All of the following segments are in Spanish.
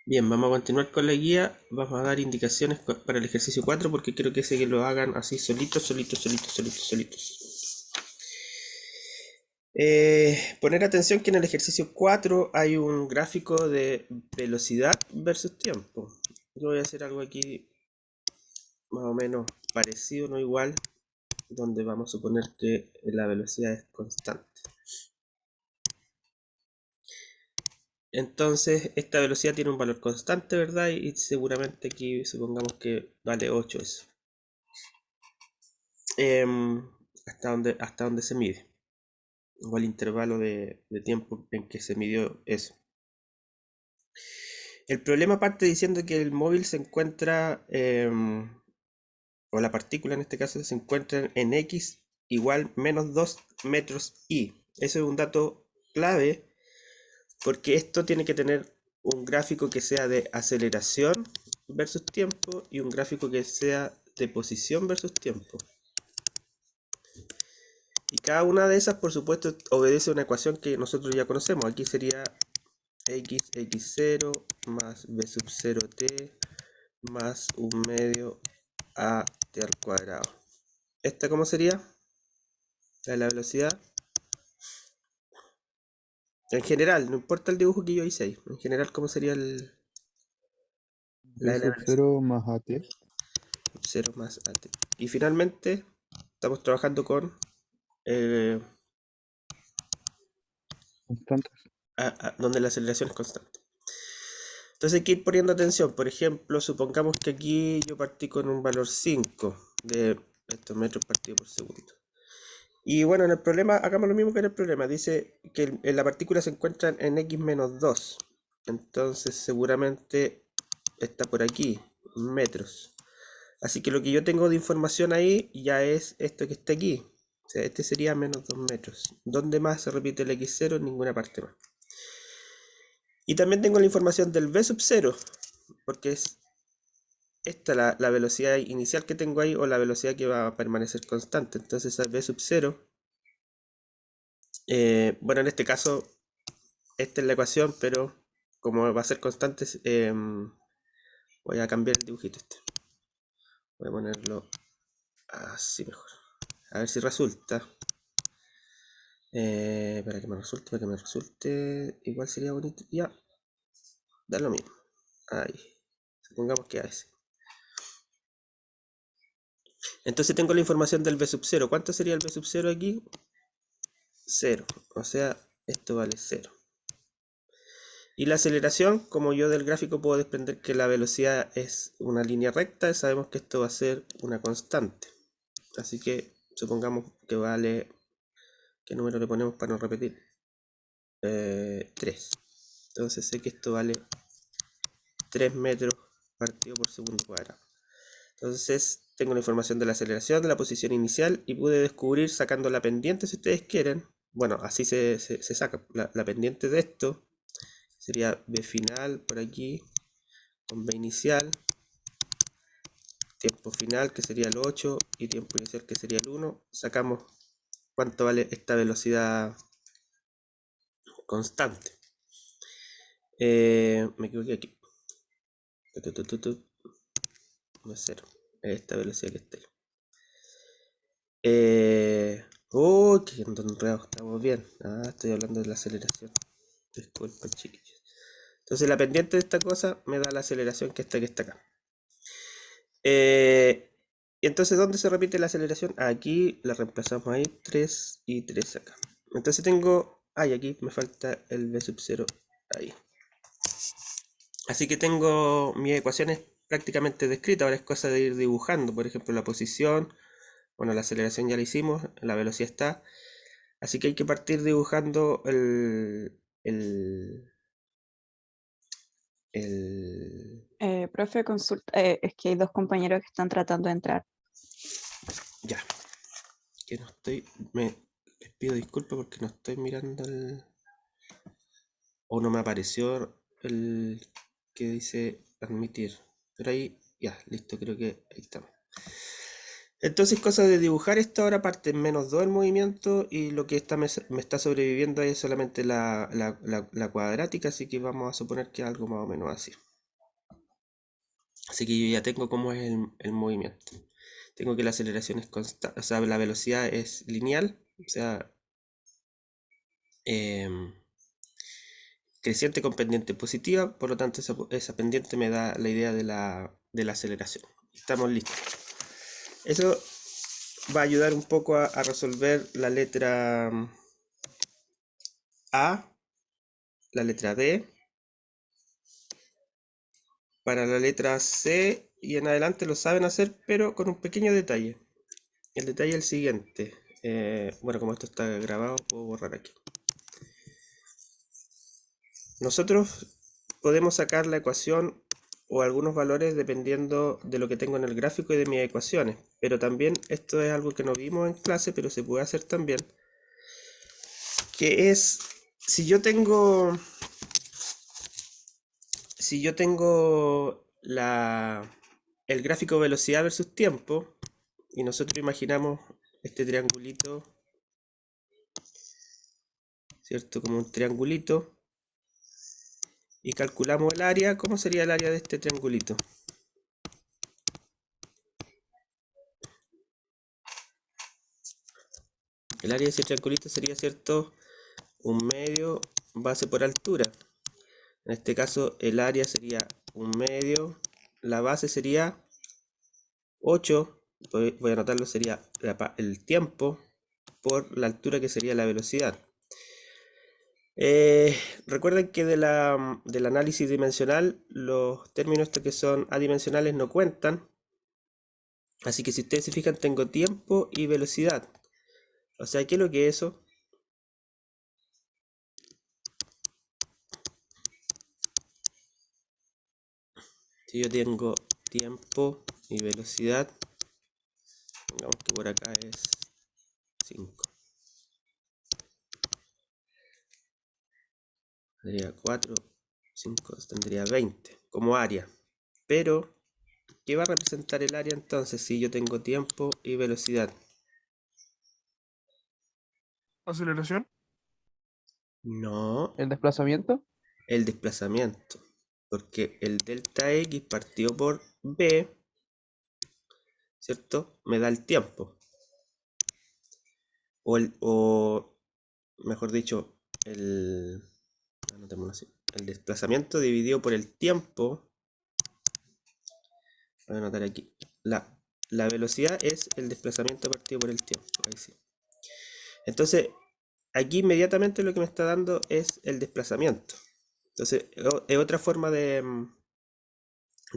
Bien, vamos a continuar con la guía. Vamos a dar indicaciones para el ejercicio 4 porque quiero que ese que lo hagan así solitos, solitos, solitos, solitos, solitos. Poner atención que en el ejercicio 4 hay un gráfico de velocidad versus tiempo. Yo voy a hacer algo aquí más o menos parecido, no igual, donde vamos a suponer que la velocidad es constante. Entonces, esta velocidad tiene un valor constante, ¿verdad? Y seguramente aquí supongamos que vale 8 eso. Hasta donde se mide, o el intervalo de tiempo en que se midió eso. El problema parte diciendo que el móvil se encuentra, o la partícula en este caso, se encuentra en x igual menos 2 metros y. Eso es un dato clave porque esto tiene que tener un gráfico que sea de aceleración versus tiempo y un gráfico que sea de posición versus tiempo. Y cada una de esas, por supuesto, obedece a una ecuación que nosotros ya conocemos. Aquí sería x0 más b sub 0t más un medio a t al cuadrado. ¿Esta cómo sería? La de la velocidad. En general, no importa el dibujo que yo hice ahí. En general, ¿cómo sería B la de la sub velocidad? 0 más AT, 0 más at. Y finalmente, estamos trabajando con eh, constantes. donde la aceleración es constante. Entonces hay que ir poniendo atención. Por ejemplo, supongamos que aquí yo partí con un valor 5 de estos metros partido por segundo. Y bueno, en el problema, hagamos lo mismo que en el problema. Dice que la partícula se encuentra en x menos 2. Entonces seguramente está por aquí, metros. Así que lo que yo tengo de información ahí ya es esto que está aquí. O sea, este sería menos 2 metros. ¿Dónde más se repite el x0? En ninguna parte más. Y también tengo la información del v sub 0, porque es esta la velocidad inicial que tengo ahí o la velocidad que va a permanecer constante. Entonces v sub 0, bueno, en este caso, esta es la ecuación, pero como va a ser constante, voy a cambiar el dibujito este. Voy a ponerlo así mejor. A ver si resulta. Para que me resulte, igual sería bonito. Ya, da lo mismo. Ahí. Supongamos que a ese. Entonces tengo la información del v sub 0. ¿Cuánto sería el v sub 0 aquí? 0. O sea, esto vale 0. Y la aceleración, como yo del gráfico puedo desprender que la velocidad es una línea recta, sabemos que esto va a ser una constante. Así que supongamos que vale, ¿qué número le ponemos para no repetir? 3. Entonces sé que esto vale 3 metros partido por segundo cuadrado. Entonces tengo la información de la aceleración, de la posición inicial y pude descubrir sacando la pendiente si ustedes quieren. Bueno, así se saca la pendiente de esto. Sería b final por aquí con b inicial, tiempo final que sería el 8 y tiempo inicial que sería el 1. Sacamos cuánto vale esta velocidad constante. Me equivoqué aquí. No es 0. Esta velocidad que está ahí. Que enredado, estamos bien. Estoy hablando de la aceleración. Disculpen, chiquillos. Entonces la pendiente de esta cosa me da la aceleración que está acá. Y entonces, ¿dónde se repite la aceleración? Aquí la reemplazamos ahí, 3 y 3 acá. Entonces tengo, y aquí me falta el v sub 0 ahí. Así que tengo mis ecuaciones prácticamente descritas, ahora es cosa de ir dibujando, por ejemplo, la posición, bueno, la aceleración ya la hicimos, la velocidad está, así que hay que partir dibujando el... Profe, consulta, es que hay dos compañeros que están tratando de entrar. Ya, que no estoy, les pido disculpas porque no estoy mirando o no me apareció el que dice admitir, pero ahí, ya, listo, creo que ahí estamos. Entonces, cosa de dibujar esto ahora parte en menos 2 el movimiento y lo que me está sobreviviendo es solamente la cuadrática, así que vamos a suponer que algo más o menos así. Así que yo ya tengo cómo es el movimiento. Tengo que la aceleración es constante, o sea, la velocidad es lineal, o sea, em, creciente con pendiente positiva, por lo tanto esa pendiente me da la idea de la aceleración. Estamos listos. Eso va a ayudar un poco a resolver la letra A, la letra D. Para la letra C y en adelante lo saben hacer, pero con un pequeño detalle. El detalle es el siguiente. Bueno, como esto está grabado, puedo borrar aquí. Nosotros podemos sacar la ecuación o algunos valores dependiendo de lo que tengo en el gráfico y de mis ecuaciones. Pero también esto es algo que no vimos en clase, pero se puede hacer también. Que es, si yo tengo el gráfico velocidad versus tiempo, y nosotros imaginamos este triangulito, ¿cierto? Como un triangulito, y calculamos el área, ¿cómo sería el área de este triangulito? El área de ese triangulito sería, ¿cierto? Un medio base por altura. En este caso el área sería un medio, la base sería 8, voy a anotarlo, sería el tiempo por la altura que sería la velocidad. Recuerden que del análisis dimensional los términos estos que son adimensionales no cuentan. Así que si ustedes se fijan tengo tiempo y velocidad. O sea, ¿qué es lo que es eso? Si yo tengo tiempo y velocidad, digamos que por acá es 5. Tendría 4, 5, tendría 20 como área. Pero, ¿qué va a representar el área entonces si yo tengo tiempo y velocidad? Aceleración. No, ¿El desplazamiento? el desplazamiento. Porque el delta X partido por B, ¿cierto? Me da el tiempo. O mejor dicho, anotémoslo así, el desplazamiento dividido por el tiempo. Voy a anotar aquí. La velocidad es el desplazamiento partido por el tiempo. Ahí sí. Entonces, aquí inmediatamente lo que me está dando es el desplazamiento. Entonces, es otra forma de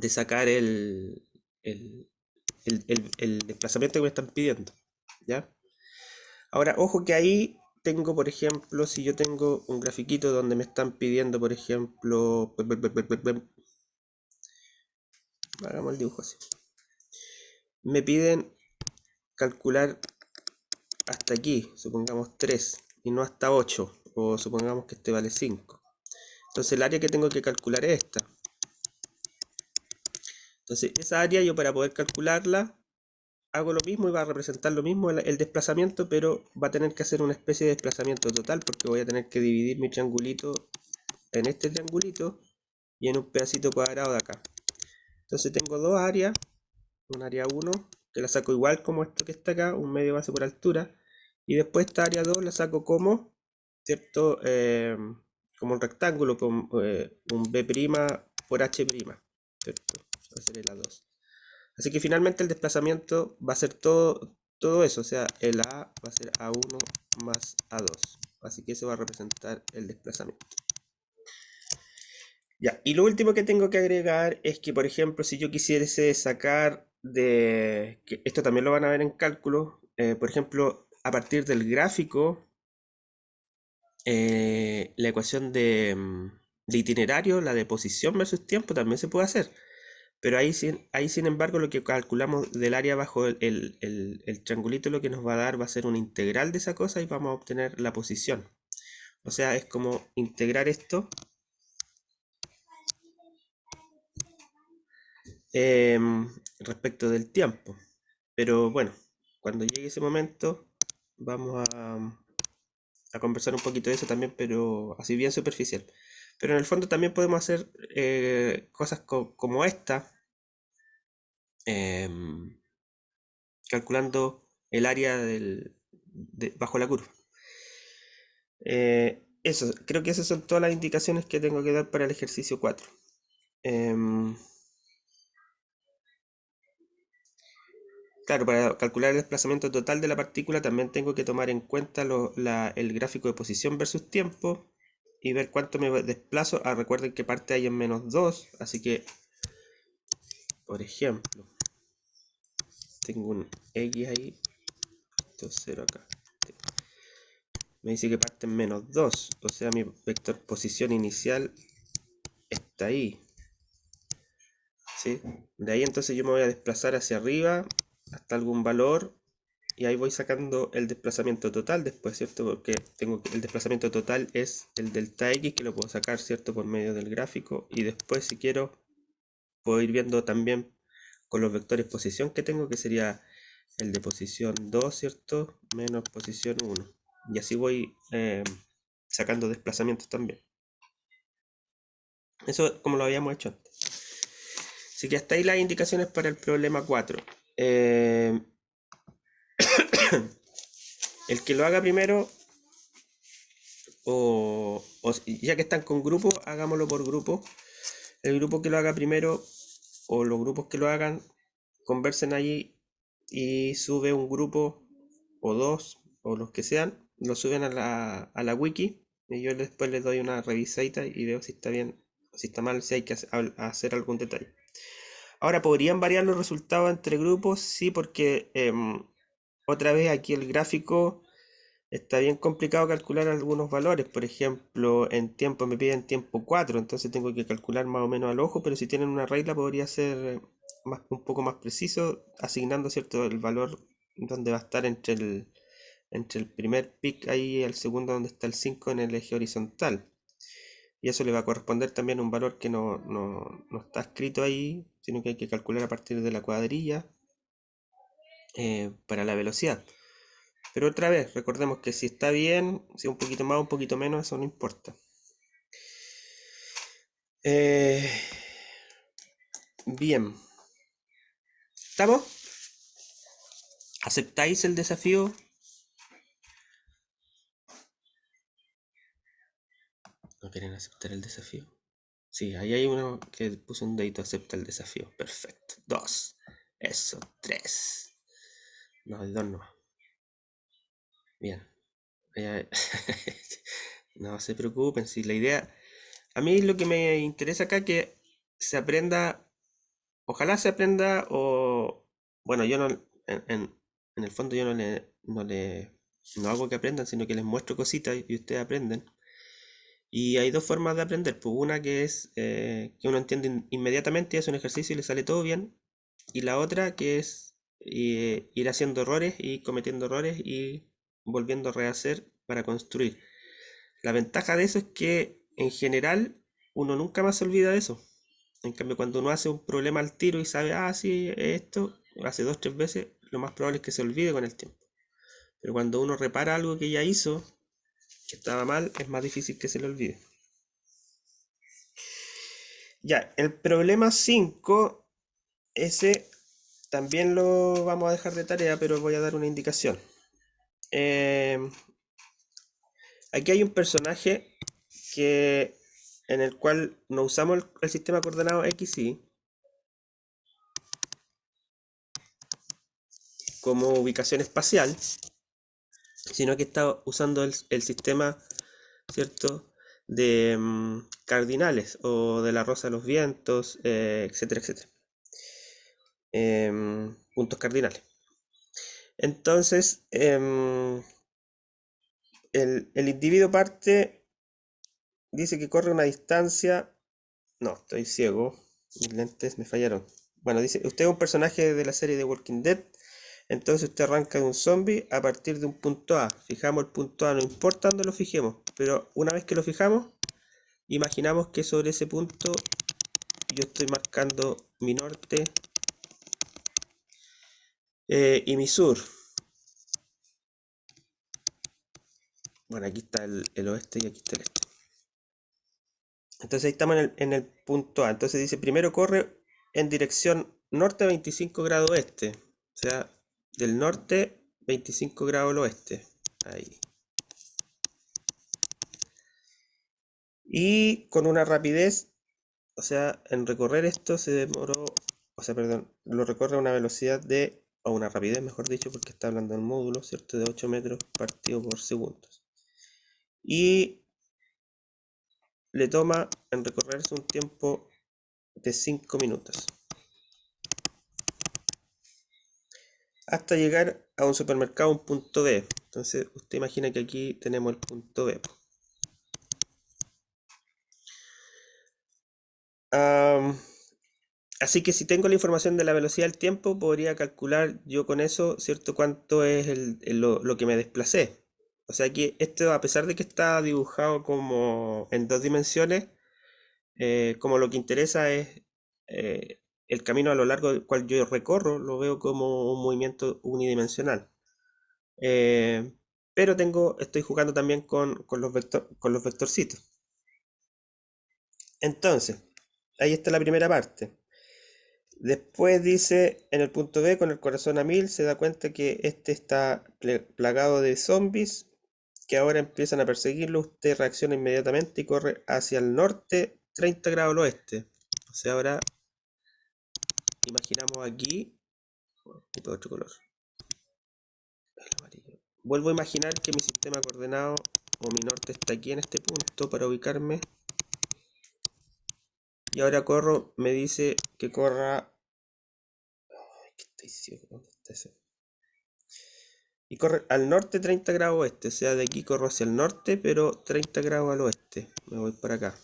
sacar el desplazamiento que me están pidiendo. ¿Ya? Ahora, ojo que ahí tengo, por ejemplo, si yo tengo un grafiquito donde me están pidiendo, por ejemplo, hagamos el dibujo así. Me piden calcular hasta aquí, supongamos 3, y no hasta 8, o supongamos que este vale 5. Entonces el área que tengo que calcular es esta. Entonces esa área yo para poder calcularla hago lo mismo y va a representar lo mismo el desplazamiento, pero va a tener que hacer una especie de desplazamiento total porque voy a tener que dividir mi triangulito en este triangulito y en un pedacito cuadrado de acá. Entonces tengo dos áreas, un área 1 que la saco igual como esto que está acá, un medio base por altura, y después esta área 2 la saco como, ¿cierto? Como un rectángulo con un B' por H', ¿cierto? Va a ser la 2. Así que finalmente el desplazamiento va a ser todo eso, o sea, el A va a ser A1 más A2. Así que eso va a representar el desplazamiento. Ya, y lo último que tengo que agregar es que, por ejemplo, si yo quisiese sacar que esto también lo van a ver en cálculo, por ejemplo, a partir del gráfico, la ecuación de itinerario, la de posición versus tiempo, también se puede hacer. Pero ahí sin embargo, lo que calculamos del área bajo el triangulito, lo que nos va a dar va a ser una integral de esa cosa y vamos a obtener la posición. O sea, es como integrar esto respecto del tiempo. Pero bueno, cuando llegue ese momento, vamos a conversar un poquito de eso también, pero así bien superficial. Pero en el fondo también podemos hacer cosas como esta, calculando el área bajo la curva. Eso, creo que esas son todas las indicaciones que tengo que dar para el ejercicio 4. Claro, para calcular el desplazamiento total de la partícula también tengo que tomar en cuenta el gráfico de posición versus tiempo y ver cuánto me desplazo. Recuerden que parte ahí en -2, así que, por ejemplo, tengo un X ahí, esto es 0 acá. Me dice que parte en -2, o sea, mi vector posición inicial está ahí. ¿Sí? De ahí entonces yo me voy a desplazar hacia arriba hasta algún valor y ahí voy sacando el desplazamiento total después, ¿cierto? Porque el desplazamiento total es el delta X, que lo puedo sacar, ¿cierto? Por medio del gráfico, y después, si quiero, puedo ir viendo también con los vectores posición que tengo, que sería el de posición 2, ¿cierto? Menos posición 1. Y así voy sacando desplazamientos también. Eso como lo habíamos hecho antes. Así que hasta ahí las indicaciones para el problema 4. El que lo haga primero, ya que están con grupo, hagámoslo por grupo. El grupo que lo haga primero, o los grupos que lo hagan, conversen allí y sube un grupo, o dos, o los que sean, lo suben a la wiki, y yo después les doy una revisadita y veo si está bien, o si está mal, si hay que hacer algún detalle. Ahora, ¿podrían variar los resultados entre grupos? Sí, porque otra vez aquí el gráfico está bien complicado calcular algunos valores. Por ejemplo, en tiempo me piden tiempo 4, entonces tengo que calcular más o menos al ojo, pero si tienen una regla podría ser un poco más preciso, asignando, ¿cierto?, el valor donde va a estar entre el primer pic ahí y el segundo donde está el 5 en el eje horizontal. Y eso le va a corresponder también un valor que no está escrito ahí, sino que hay que calcular a partir de la cuadrilla para la velocidad. Pero otra vez, recordemos que si está bien, si un poquito más o un poquito menos, eso no importa. Bien. ¿Estamos? ¿Aceptáis el desafío? ¿No quieren aceptar el desafío? Sí, ahí hay uno que puso un dedito, acepta el desafío. Perfecto. 2. Eso. 3. No, el 2 no. Bien. No se preocupen, si la idea... A mí lo que me interesa acá es que se aprenda, ojalá se aprenda, o... Bueno, yo no... En el fondo yo no hago que aprendan, sino que les muestro cositas y ustedes aprenden. Y hay dos formas de aprender. Pues una que es que uno entiende inmediatamente y hace un ejercicio y le sale todo bien. Y la otra que es ir haciendo errores y cometiendo errores y volviendo a rehacer para construir. La ventaja de eso es que en general uno nunca más se olvida de eso. En cambio, cuando uno hace un problema al tiro y sabe, sí, esto, hace 2 o 3 veces, lo más probable es que se olvide con el tiempo. Pero cuando uno repara algo que ya hizo, que estaba mal, es más difícil que se le olvide. Ya, el problema 5, ese también lo vamos a dejar de tarea, pero voy a dar una indicación. Aquí hay un personaje en el cual no usamos el sistema coordenado X, Y como ubicación espacial, sino que está usando el sistema, ¿cierto?, de cardinales o de la rosa de los vientos, etcétera, etcétera. Puntos cardinales. Entonces, el individuo parte, dice que corre una distancia. No, estoy ciego, mis lentes me fallaron. Bueno, dice, usted es un personaje de la serie de Walking Dead. Entonces usted arranca de un zombie a partir de un punto A. Fijamos el punto A, no importa dónde lo fijemos, pero una vez que lo fijamos, imaginamos que sobre ese punto yo estoy marcando mi norte y mi sur. Bueno, aquí está el oeste y aquí está el este. Entonces ahí estamos en el punto A. Entonces dice, primero corre en dirección norte 25 grados oeste. O sea, del norte 25 grados al oeste. Ahí. Y con una rapidez, o sea, en recorrer esto se demoró, o sea, perdón, lo recorre a una velocidad de, o una rapidez, mejor dicho, porque está hablando del módulo, ¿cierto? De 8 metros partido por segundo. Y le toma en recorrerse un tiempo de 5 minutos. Hasta llegar a un supermercado, un punto B. Entonces, usted imagina que aquí tenemos el punto B. Así que si tengo la información de la velocidad del tiempo, podría calcular yo con eso, ¿cierto? Cuánto es lo que me desplacé. O sea que esto, a pesar de que está dibujado como en 2 dimensiones, como lo que interesa es el camino a lo largo del cual yo recorro, lo veo como un movimiento unidimensional. Eh, pero estoy jugando también con los vectorcitos. Entonces, ahí está la primera parte. Después dice, en el punto B, con el corazón a 1000, se da cuenta que este está plagado de zombies que ahora empiezan a perseguirlo. Usted reacciona inmediatamente y corre hacia el norte, 30 grados al oeste. O sea, ahora imaginamos aquí, otro color, el amarillo. Vuelvo a imaginar que mi sistema coordenado o mi norte está aquí en este punto para ubicarme. Y ahora corro, me dice que corra. ¿Qué estoy ciego? ¿Dónde está ese? Y corre al norte 30 grados oeste, o sea, de aquí corro hacia el norte, pero 30 grados al oeste. Me voy para acá.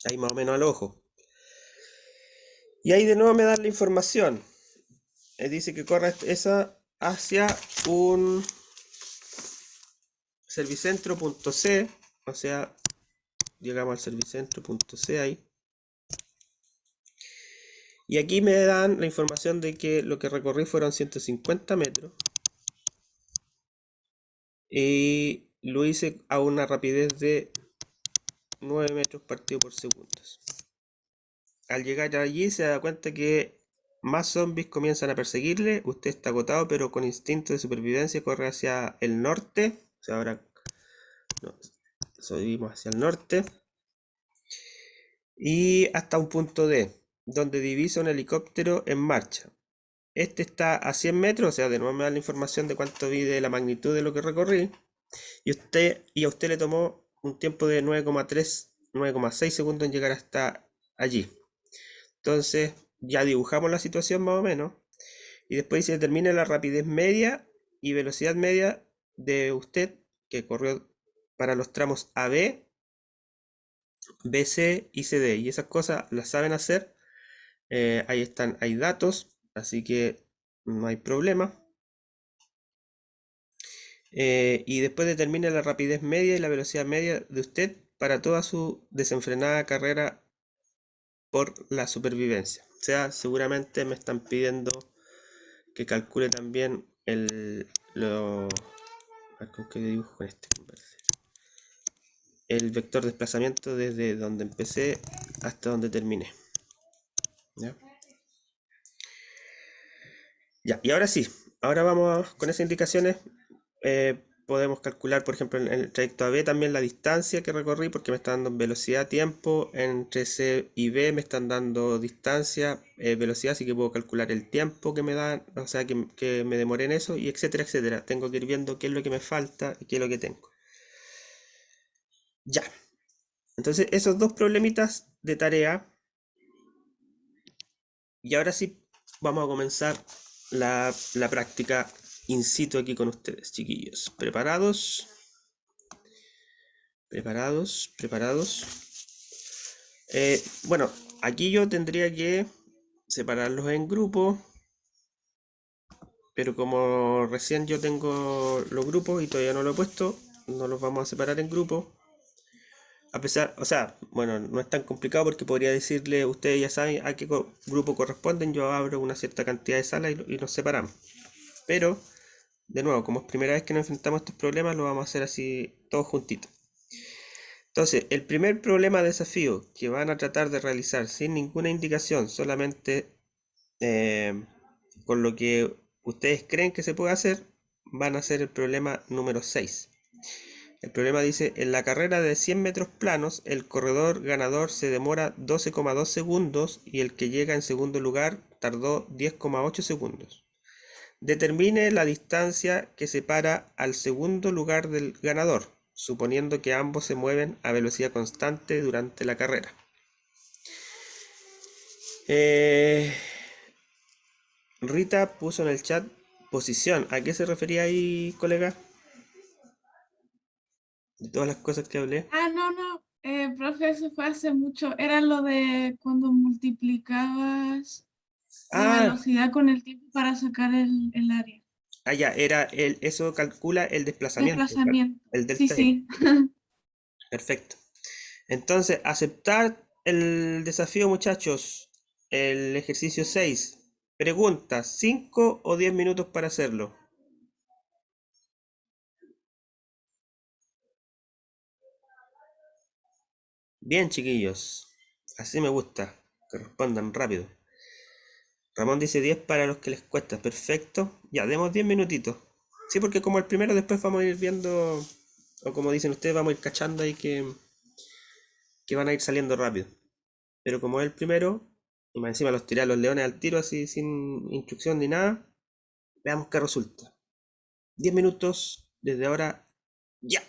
Ahí más o menos al ojo. Y ahí de nuevo me da la información. Dice que corre esa hacia un servicentro.c, o sea, llegamos al servicentro.c ahí. Y aquí me dan la información de que lo que recorrí fueron 150 metros. Y lo hice a una rapidez de 9 metros partido por segundo. Al llegar allí se da cuenta que más zombies comienzan a perseguirle. Usted está agotado, pero con instinto de supervivencia corre hacia el norte. O sea, ahora subimos hacia el norte. Y hasta un punto D, donde divisa un helicóptero en marcha. Este está a 100 metros, o sea, de nuevo me da la información de cuánto vi de la magnitud de lo que recorrí. Y a usted le tomó un tiempo de 9,3, 9,6 segundos en llegar hasta allí. Entonces, ya dibujamos la situación más o menos. Y después se determina la rapidez media y velocidad media de usted que corrió para los tramos AB, BC y CD. Y esas cosas las saben hacer. Ahí están, hay datos, así que no hay problema. Y después determina la rapidez media y la velocidad media de usted para toda su desenfrenada carrera por la supervivencia. O sea, seguramente me están pidiendo que calcule también ¿con qué dibujo con este? El vector de desplazamiento desde donde empecé hasta donde terminé. ¿Ya? Ya, y ahora sí, ahora vamos con esas indicaciones. Podemos calcular, por ejemplo, en el trayecto AB también la distancia que recorrí, porque me están dando velocidad, tiempo. Entre C y B me están dando distancia, velocidad, así que puedo calcular el tiempo que me dan, o sea, que me demoré en eso, y etcétera, etcétera. Tengo que ir viendo qué es lo que me falta y qué es lo que tengo. Ya. Entonces, esos dos problemitas de tarea. Y ahora sí, vamos a comenzar la práctica in situ aquí con ustedes, chiquillos. ¿Preparados? ¿Preparados? ¿Preparados? Bueno, aquí yo tendría que separarlos en grupos, pero como recién yo tengo los grupos y todavía no lo he puesto, no los vamos a separar en grupos. A pesar, o sea, bueno, no es tan complicado porque podría decirle, ustedes ya saben a qué grupo corresponden, yo abro una cierta cantidad de salas y nos separamos. Pero, de nuevo, como es primera vez que nos enfrentamos a estos problemas, lo vamos a hacer así todos juntitos. Entonces, el primer problema desafío que van a tratar de realizar sin ninguna indicación, solamente con lo que ustedes creen que se puede hacer, van a ser el problema número 6. El problema dice, en la carrera de 100 metros planos, el corredor ganador se demora 12,2 segundos y el que llega en segundo lugar tardó 10,8 segundos. Determine la distancia que separa al segundo lugar del ganador, suponiendo que ambos se mueven a velocidad constante durante la carrera. Rita puso en el chat posición. ¿A qué se refería ahí, colega? De todas las cosas que hablé. Ah, no, profe, eso fue hace mucho. Era lo de cuando multiplicabas la Ah, velocidad con el tiempo para sacar el área. ya, eso calcula el desplazamiento, Desplazamiento. el Sí, delta L. sí. Perfecto. Entonces, aceptar el desafío, muchachos. El ejercicio 6. Pregunta, 5 o 10 minutos para hacerlo. Bien, chiquillos. Así me gusta. Que respondan rápido. Ramón dice 10 para los que les cuesta. Perfecto. Ya, demos 10 minutitos. Sí, porque como el primero después vamos a ir viendo, o como dicen ustedes, vamos a ir cachando ahí que van a ir saliendo rápido. Pero como es el primero, y más encima los tiré a los leones al tiro así sin instrucción ni nada, veamos qué resulta. 10 minutos desde ahora, ya.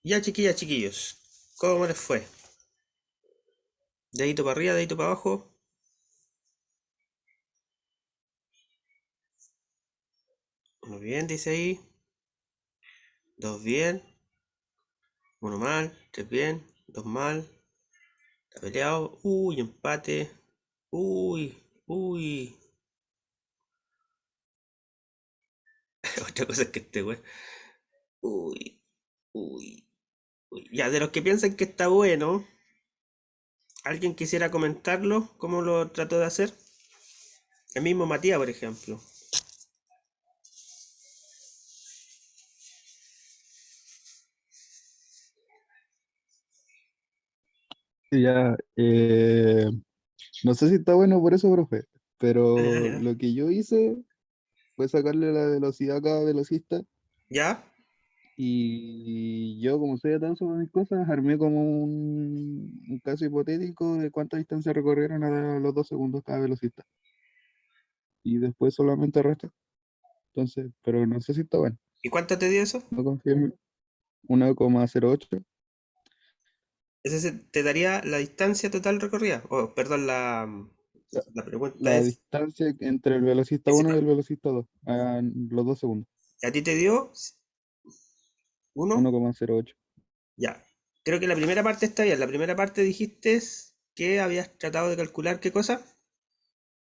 Ya, chiquillas, chiquillos, ¿cómo les fue? Dedito para arriba, dedito para abajo. Uno bien, dice ahí. Dos bien. Uno mal. Tres bien. Dos mal. Está peleado. Uy, empate. Uy, uy. Otra cosa es que este güey. Uy, uy, uy. Ya, de los que piensan que está bueno, ¿alguien quisiera comentarlo? ¿Cómo lo trató de hacer? El mismo Matías, por ejemplo. Ya, no sé si está bueno por eso, profe, Dale, dale, pero dale. lo que yo hice fue sacarle la velocidad a cada velocista ¿Ya? y yo, como soy tan sobre mis cosas, armé como un caso hipotético de cuánta distancia recorrieron a los 2 segundos cada velocista y después solamente resta. Entonces, pero no sé si está bueno, ¿Y cuánto te dio eso? no confío en 1,08. Ese te daría la distancia total recorrida. Oh, perdón, La, la pregunta la es, distancia entre el velocista ese 1 y no- el velocista 2 a los 2 segundos, ¿a ti te dio uno? 1,08. Ya. Creo que la primera parte está bien. La primera parte dijiste que habías tratado de calcular qué cosa.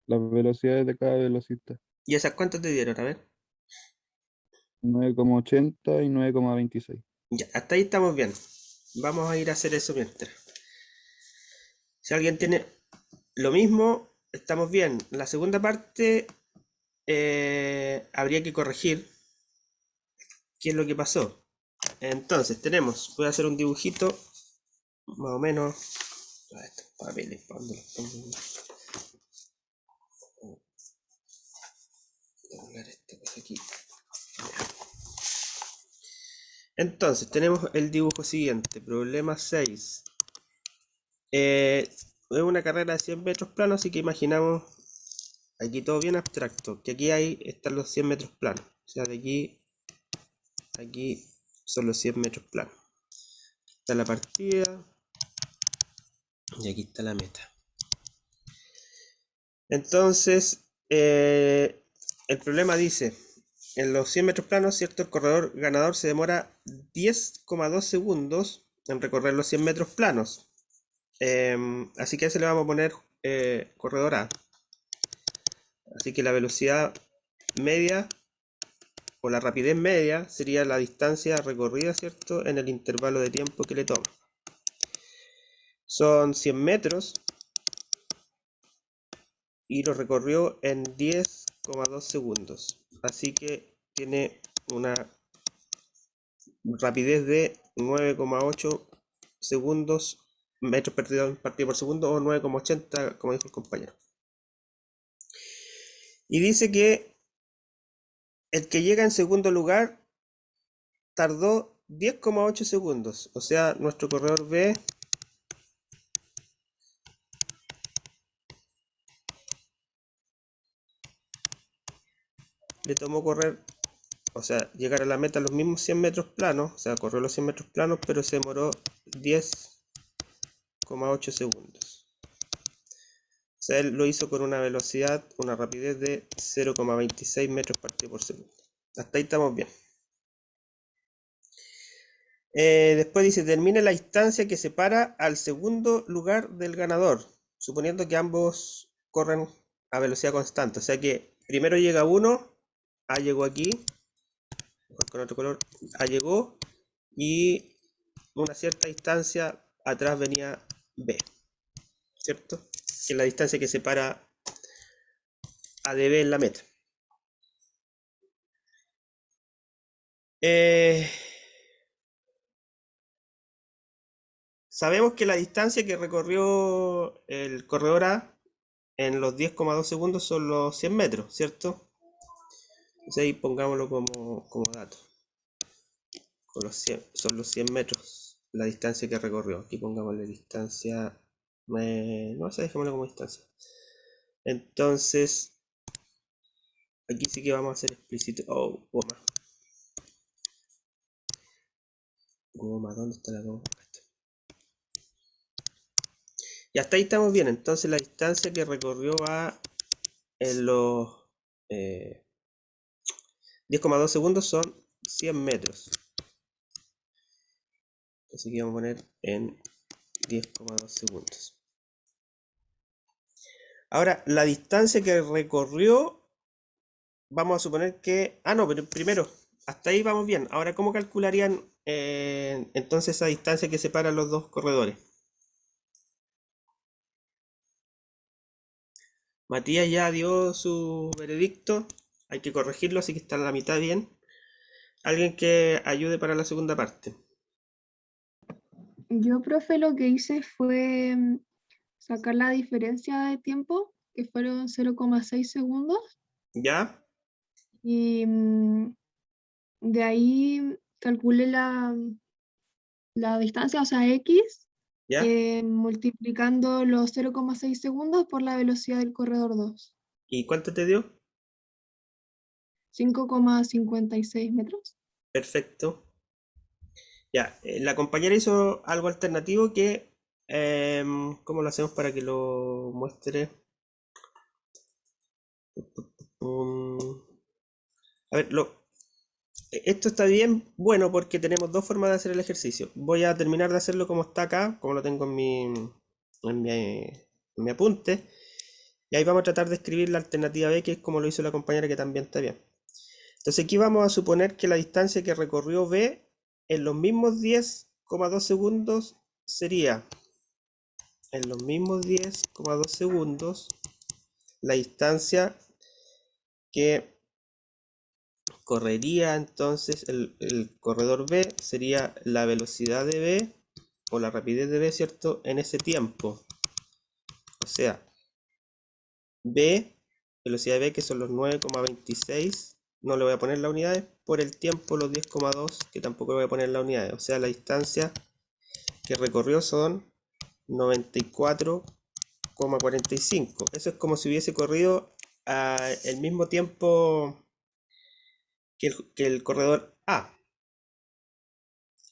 Las velocidades de cada velocista. ¿Y esas cuántas te dieron? A ver. 9,80 y 9,26. Ya, hasta ahí estamos bien. Vamos a ir a hacer eso mientras. Si alguien tiene lo mismo, estamos bien. La segunda parte habría que corregir qué es lo que pasó. Entonces, voy a hacer un dibujito, más o menos. Estos papeles, ¿para dónde los pongo? Voy a doblar esta cosa aquí. Entonces, tenemos el dibujo siguiente, problema 6. Es una carrera de 100 metros planos, así que imaginamos, aquí todo bien abstracto, que están los 100 metros planos. O sea, de aquí a aquí son los 100 metros planos. Está la partida y aquí está la meta. Entonces, el problema dice, en los 100 metros planos, ¿cierto? El corredor ganador se demora 10,2 segundos en recorrer los 100 metros planos. Así que a ese le vamos a poner corredor A. Así que la velocidad media o la rapidez media sería la distancia recorrida, ¿cierto? En el intervalo de tiempo que le toma. Son 100 metros y lo recorrió en 10,2 segundos. Así que tiene una rapidez de 9,8 segundos, metros partido por segundo, o 9,80, como dijo el compañero. Y dice que el que llega en segundo lugar tardó 10,8 segundos. O sea, nuestro corredor B le tomó correr, o sea, llegar a la meta los mismos 100 metros planos, o sea, corrió los 100 metros planos, pero se demoró 10,8 segundos. O sea, él lo hizo con una velocidad, una rapidez de 0,26 metros partido por segundo. Hasta ahí estamos bien. Después dice, termina la instancia que separa al segundo lugar del ganador, suponiendo que ambos corren a velocidad constante. O sea que primero llega uno, A llegó aquí, con otro color, A llegó, y una cierta distancia atrás venía B, ¿cierto? Que es la distancia que separa a de B en la meta. Sabemos que la distancia que recorrió el corredor A en los 10,2 segundos son los 100 metros, ¿cierto? Entonces ahí pongámoslo como dato. Son los 100 metros la distancia que recorrió. Aquí pongámosle distancia. No sé, dejémoslo como distancia. Entonces, aquí sí que vamos a hacer explícito. Oh, Goma, ¿dónde está la goma? Acá está. Y hasta ahí estamos bien. Entonces la distancia que recorrió va en los 10,2 segundos son 100 metros. Así que vamos a poner en 10,2 segundos. Ahora, la distancia que recorrió, vamos a suponer que... Ah, no, pero primero, hasta ahí vamos bien. Ahora, ¿cómo calcularían entonces esa distancia que separa los dos corredores? Matías ya dio su veredicto. Hay que corregirlo, así que está en la mitad bien. Alguien que ayude para la segunda parte. Yo, profe, lo que hice fue sacar la diferencia de tiempo, que fueron 0,6 segundos, ¿Ya? y de ahí calculé la distancia, o sea, X, ¿Ya? multiplicando los 0,6 segundos por la velocidad del corredor 2, ¿Y cuánto te dio? 5,56 metros. Perfecto. Ya, la compañera hizo algo alternativo que... ¿cómo lo hacemos para que lo muestre? A ver, esto está bien bueno porque tenemos dos formas de hacer el ejercicio. Voy a terminar de hacerlo como está acá, como lo tengo en mi apunte. Y ahí vamos a tratar de escribir la alternativa B, que es como lo hizo la compañera, que también está bien. Entonces aquí vamos a suponer que la distancia que recorrió B en los mismos 10,2 segundos sería, en los mismos 10,2 segundos, la distancia que correría entonces el corredor B sería la velocidad de B o la rapidez de B, ¿cierto? En ese tiempo. O sea, B, velocidad de B, que son los 9,26, no le voy a poner las unidades, por el tiempo los 10,2, que tampoco le voy a poner las unidades. O sea, la distancia que recorrió son 94,45. Eso es como si hubiese corrido el mismo tiempo que el corredor A.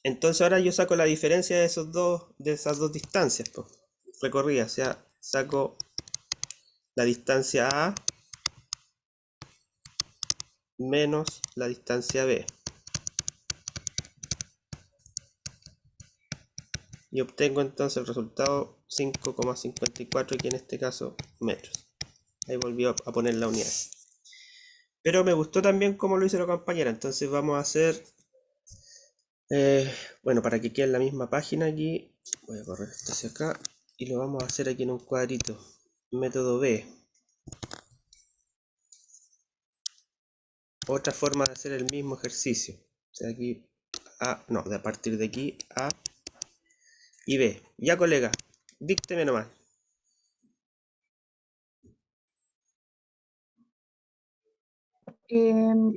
Entonces ahora yo saco la diferencia de esas dos distancias recorridas. O sea, saco la distancia A menos la distancia B. Y obtengo entonces el resultado 5,54, aquí en este caso metros. Ahí volví a poner la unidad. Pero me gustó también cómo lo hizo la compañera. Entonces vamos a hacer... bueno, para que quede en la misma página aquí, voy a correr esto hacia acá y lo vamos a hacer aquí en un cuadrito. Método B. Otra forma de hacer el mismo ejercicio. O sea, aquí A, no, de a partir de aquí A y B. Ya, colega, dícteme nomás.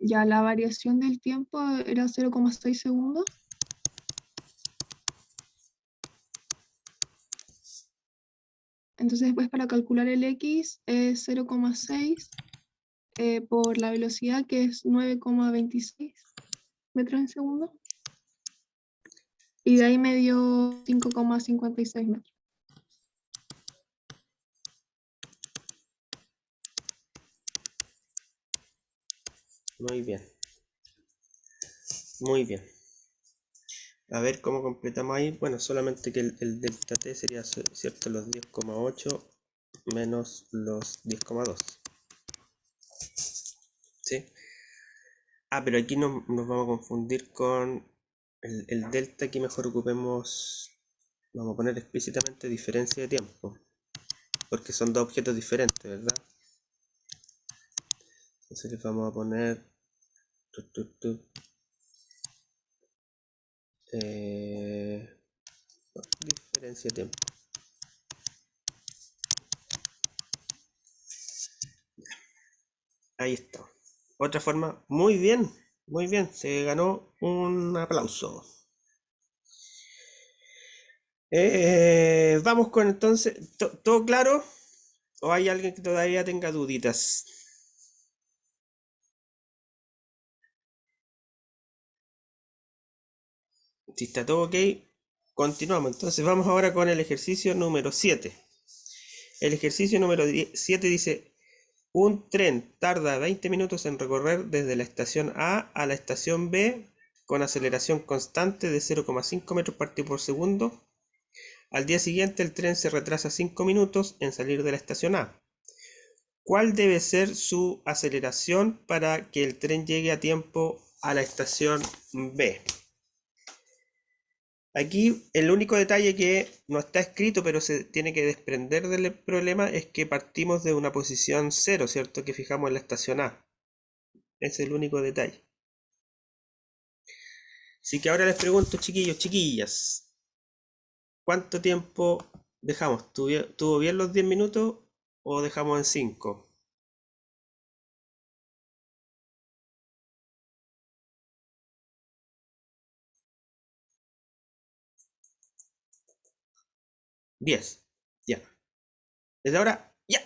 Ya la variación del tiempo era 0,6 segundos. Entonces después para calcular el X es 0,6 por la velocidad, que es 9,26 metros en segundo. Y de ahí me dio 5,56 metros. Muy bien. Muy bien. A ver cómo completamos ahí. Bueno, solamente que el delta T sería, ¿cierto? Los 10,8 menos los 10,2. ¿Sí? Ah, pero aquí nos vamos a confundir con el delta. Aquí mejor ocupemos, vamos a poner explícitamente diferencia de tiempo, porque son dos objetos diferentes, ¿verdad? Entonces les vamos a poner diferencia de tiempo. Ahí está. Otra forma, muy bien, se ganó un aplauso. Vamos con entonces, ¿todo claro? ¿O hay alguien que todavía tenga duditas? Si está todo ok, continuamos. Entonces vamos ahora con el ejercicio número 7. El ejercicio número 7 dice, un tren tarda 20 minutos en recorrer desde la estación A a la estación B con aceleración constante de 0,5 metros partido por segundo. Al día siguiente el tren se retrasa 5 minutos en salir de la estación A. ¿Cuál debe ser su aceleración para que el tren llegue a tiempo a la estación B? Aquí el único detalle que no está escrito pero se tiene que desprender del problema es que partimos de una posición 0, ¿cierto? Que fijamos en la estación A. Ese es el único detalle. Así que ahora les pregunto, chiquillos, chiquillas, ¿cuánto tiempo dejamos? ¿Tuvo bien los 10 minutos o dejamos en 5? ¿10? Ya. Desde ahora, ya.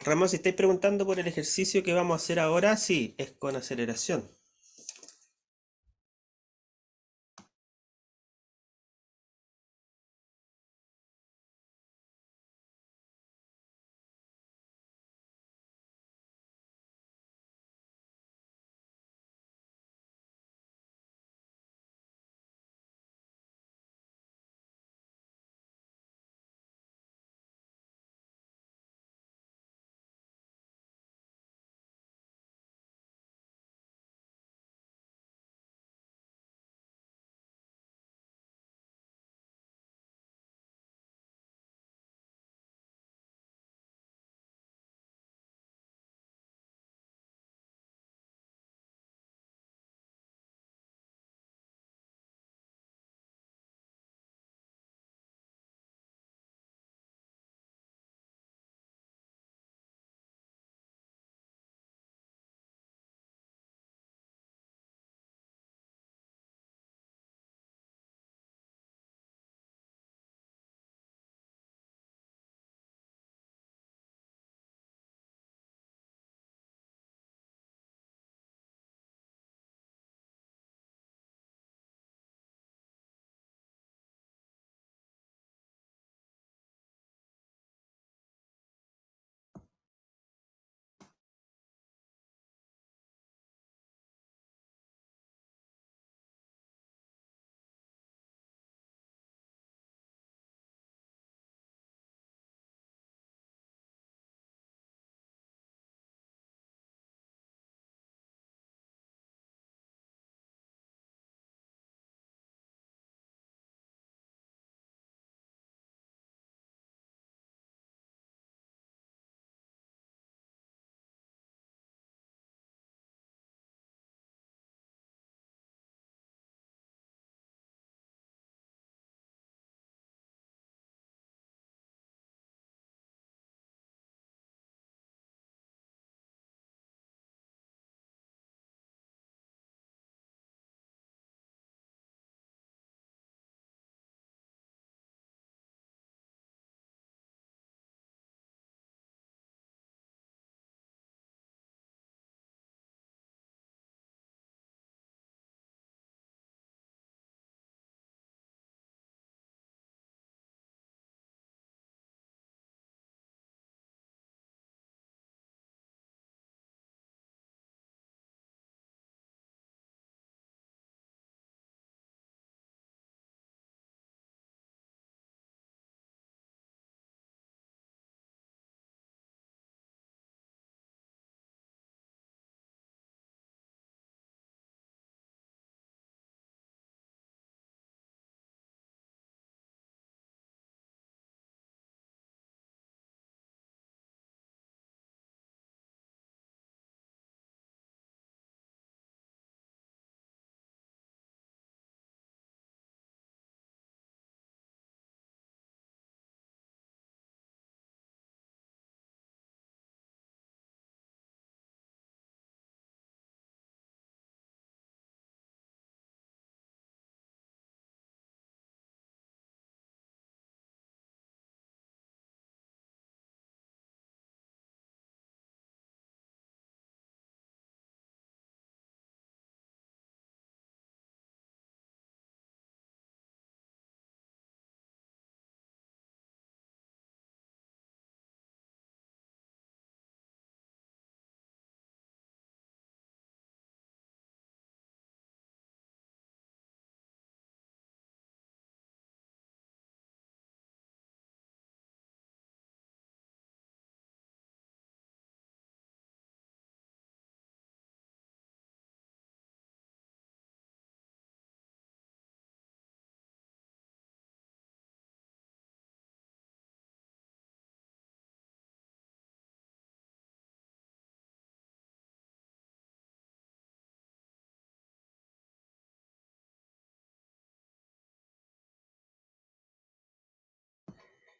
Ramón, si estáis preguntando por el ejercicio que vamos a hacer ahora, sí, es con aceleración.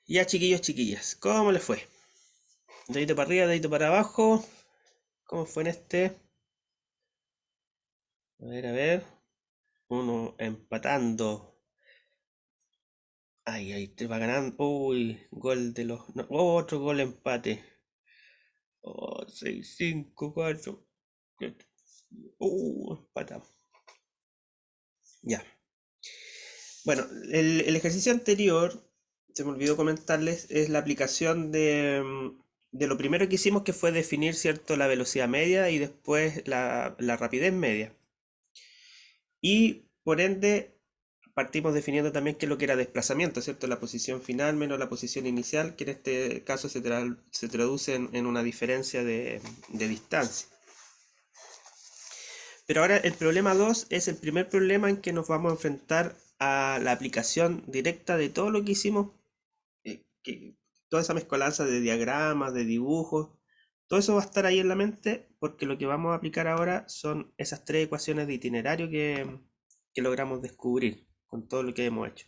Ya, chiquillos, chiquillas, ¿cómo les fue? Dedito para arriba, dedito para abajo. ¿Cómo fue en este? A ver, a ver. Uno empatando. Ay, ahí te va ganando. Uy, gol de los. No, otro gol empate. Oh, 6, 5, 4. Empatamos. Ya. Bueno, el ejercicio anterior, se me olvidó comentarles, es la aplicación de lo primero que hicimos, que fue definir, ¿cierto?, la velocidad media y después la rapidez media. Y por ende, partimos definiendo también qué es lo que era desplazamiento, ¿cierto? La posición final menos la posición inicial, que en este caso se traduce en una diferencia de distancia. Pero ahora el problema 2 es el primer problema en que nos vamos a enfrentar a la aplicación directa de todo lo que hicimos, toda esa mezcolanza de diagramas, de dibujos, todo eso va a estar ahí en la mente porque lo que vamos a aplicar ahora son esas 3 ecuaciones de itinerario que logramos descubrir con todo lo que hemos hecho.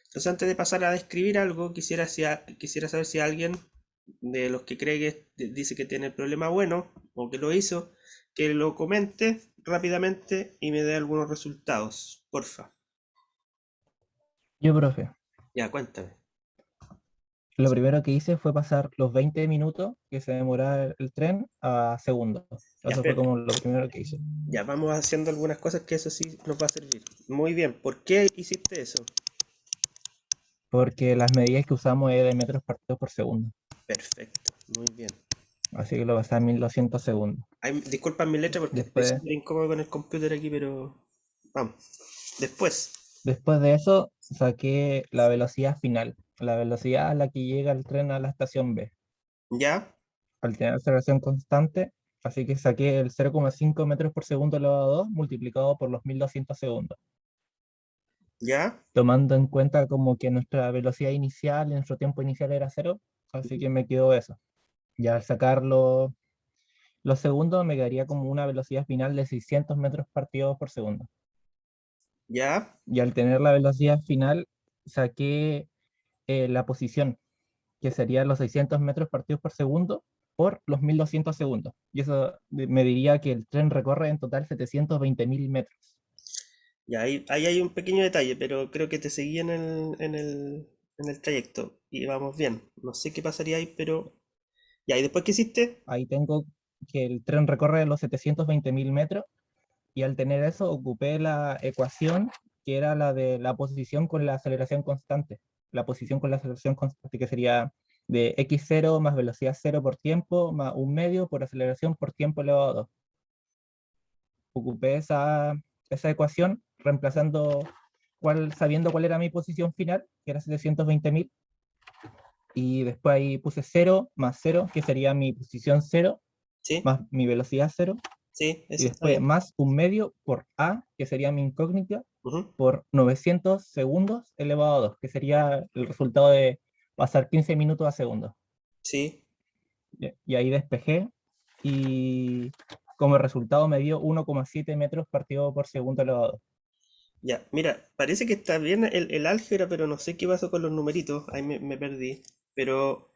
Entonces, antes de pasar a describir algo, quisiera saber si alguien de los que cree que dice que tiene el problema bueno o que lo hizo, que lo comente rápidamente y me dé algunos resultados, porfa. Yo, profe, Ya, cuéntame. lo primero que hice fue pasar los 20 minutos que se demoraba el tren a segundos. Ya, Eso fue como lo primero que hice. Ya, vamos haciendo algunas cosas que eso sí nos va a servir. Muy bien, ¿por qué hiciste eso? Porque las medidas que usamos es de metros partidos por segundo. Perfecto, muy bien. Así que lo pasé a 1200 segundos. Disculpan mi letra porque estoy Después, súper incómodo con el computer aquí, pero vamos. Después, después de eso, saqué la velocidad final. La velocidad a la que llega el tren a la estación B. ¿ya? Al tener aceleración constante, así que saqué el 0,5 metros por segundo elevado a 2 multiplicado por los 1200 segundos. ¿Ya? Tomando en cuenta como que nuestra velocidad inicial, nuestro tiempo inicial era 0, así que me quedó eso. Y al sacar los segundos me quedaría como una velocidad final de 600 metros partidos por segundo. ¿Ya? Y al tener la velocidad final, saqué la posición, que sería los 600 metros partidos por segundo por los 1200 segundos. Y eso me diría que el tren recorre en total 720.000 metros. Ya, ahí hay un pequeño detalle, pero creo que te seguí en el trayecto y vamos bien. No sé qué pasaría ahí, pero... Ya, ¿y después qué hiciste? Ahí tengo que el tren recorre los 720.000 metros y al tener eso ocupé la ecuación que era la de la posición con la aceleración constante. La posición con la aceleración constante que sería de x0 más velocidad 0 por tiempo más un medio por aceleración por tiempo elevado a 2. Ocupé esa ecuación reemplazando, sabiendo cuál era mi posición final, que era 720.000, y después ahí puse 0 más 0, que sería mi posición 0, Sí, más mi velocidad 0, sí, y eso está después bien. más un medio por A, que sería mi incógnita, Ujú. por 900 segundos elevado a 2, que sería el resultado de pasar 15 minutos a segundos. Sí, Y ahí despejé, y como resultado me dio 1,7 metros partido por segundo elevado a 2. ya. Mira, parece que está bien el álgebra, pero no sé qué pasó con los numeritos. Ahí me perdí. Pero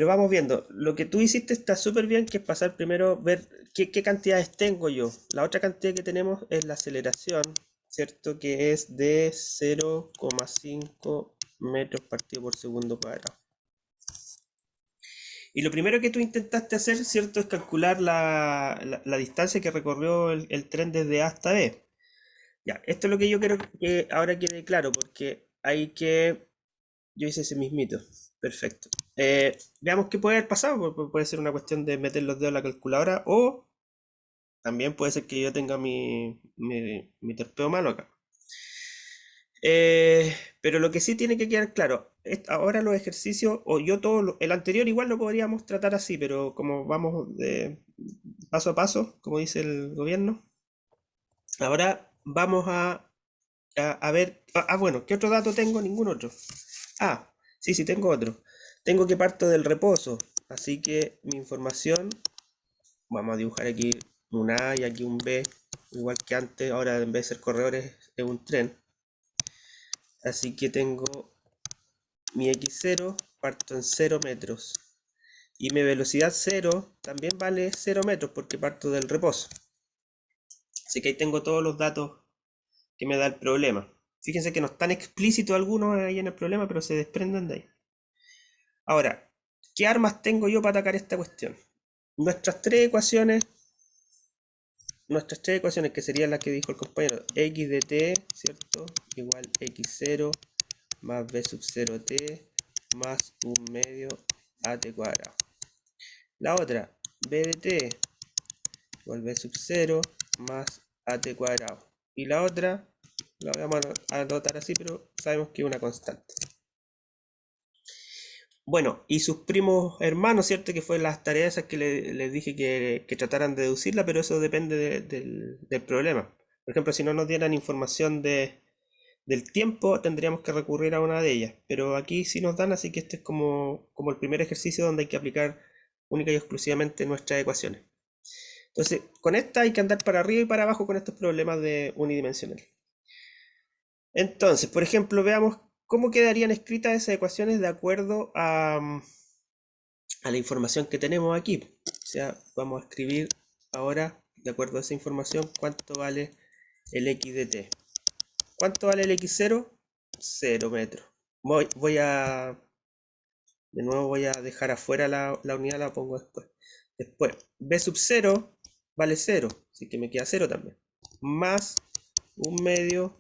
vamos viendo. Lo que tú hiciste está súper bien, que es pasar primero, ver qué cantidades tengo yo. La otra cantidad que tenemos es la aceleración, ¿cierto? Que es de 0,5 metros partido por segundo cuadrado. Y lo primero que tú intentaste hacer, ¿cierto? Es calcular la distancia que recorrió el tren desde A hasta B. Ya, esto es lo que yo quiero que ahora quede claro, porque hay que... Yo hice ese mismito. Perfecto. Veamos qué puede haber pasado. Puede ser una cuestión de meter los dedos en la calculadora o también puede ser que yo tenga mi terpeo malo acá. Pero lo que sí tiene que quedar claro, ahora los ejercicios, o yo todo, el anterior igual lo podríamos tratar así, pero como vamos de paso a paso, como dice el gobierno, ahora vamos a ver, bueno, ¿qué otro dato tengo? Ningún otro. Sí, tengo otro. Tengo que parto del reposo, así que mi información, vamos a dibujar aquí un A y aquí un B, igual que antes, ahora en vez de ser corredores es un tren. Así que tengo mi x0, parto en 0 metros. Y mi velocidad 0 también vale 0 metros porque parto del reposo. Así que ahí tengo todos los datos que me da el problema. Fíjense que no están explícitos algunos ahí en el problema, pero se desprenden de ahí. Ahora, ¿Qué armas tengo yo para atacar esta cuestión? Nuestras tres ecuaciones, que serían las que dijo el compañero, x de t, ¿cierto? Igual x0 más b sub 0t más 1/2 at cuadrado. La otra, b de t igual b sub 0 más at cuadrado. Y la otra, la vamos a anotar así, pero sabemos que es una constante. Bueno, y sus primos hermanos, ¿cierto? Que fue las tareas esas que les dije que trataran de deducirla, pero eso depende del problema. Por ejemplo, si no nos dieran información del tiempo, tendríamos que recurrir a una de ellas. Pero aquí sí nos dan, así que este es como el primer ejercicio donde hay que aplicar única y exclusivamente nuestras ecuaciones. Entonces, con esta hay que andar para arriba y para abajo con estos problemas de unidimensional. Entonces, por ejemplo, veamos cómo quedarían escritas esas ecuaciones de acuerdo a la información que tenemos aquí. O sea, vamos a escribir ahora, de acuerdo a esa información, cuánto vale el x de t. ¿Cuánto vale el x0? 0 metros. De nuevo voy a dejar afuera la unidad, la pongo después. Después, b sub 0 vale 0, así que me queda 0 también. Más 1/2,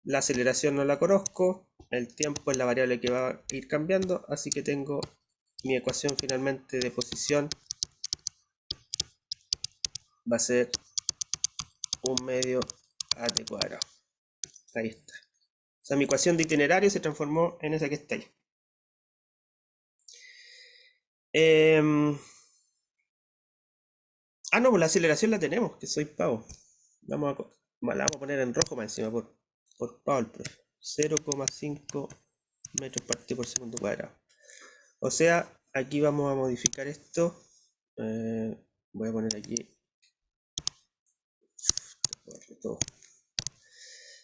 la aceleración no la conozco, el tiempo es la variable que va a ir cambiando, así que tengo mi ecuación finalmente de posición va a ser 1/2 at cuadrado. Ahí está. O sea, mi ecuación de itinerario se transformó en esa que está ahí. No, pues la aceleración la tenemos, que soy pavo. La vamos a poner en rojo más encima por pavo el profe. 0,5 metros partido por segundo cuadrado. O sea, aquí vamos a modificar esto. Voy a poner aquí. Todo.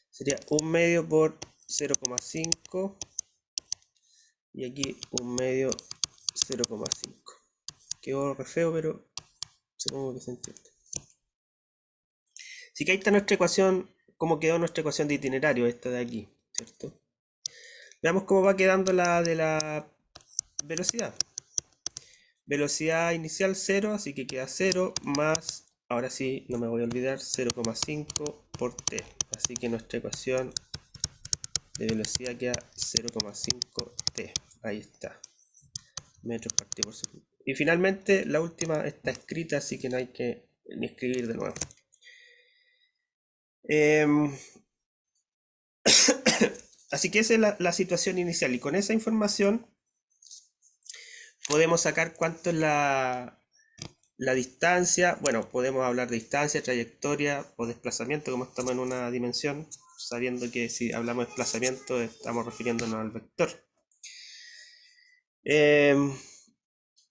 Sería 1/2 por 0,5. Y aquí 1/2 0,5. Quedó re feo, pero supongo que se entiende. Así que ahí está nuestra ecuación, cómo quedó nuestra ecuación de itinerario, esta de aquí, ¿cierto? Veamos cómo va quedando la de la velocidad. Velocidad inicial 0, así que queda 0 más, ahora sí, no me voy a olvidar, 0,5 por t. Así que nuestra ecuación de velocidad queda 0,5 t. Ahí está. Metros partido por segundo. Y finalmente, la última está escrita, así que no hay que ni escribir de nuevo. Así que esa es la situación inicial. Y con esa información podemos sacar cuánto es la distancia. Bueno, podemos hablar de distancia, trayectoria o desplazamiento, como estamos en una dimensión, sabiendo que si hablamos de desplazamiento estamos refiriéndonos al vector.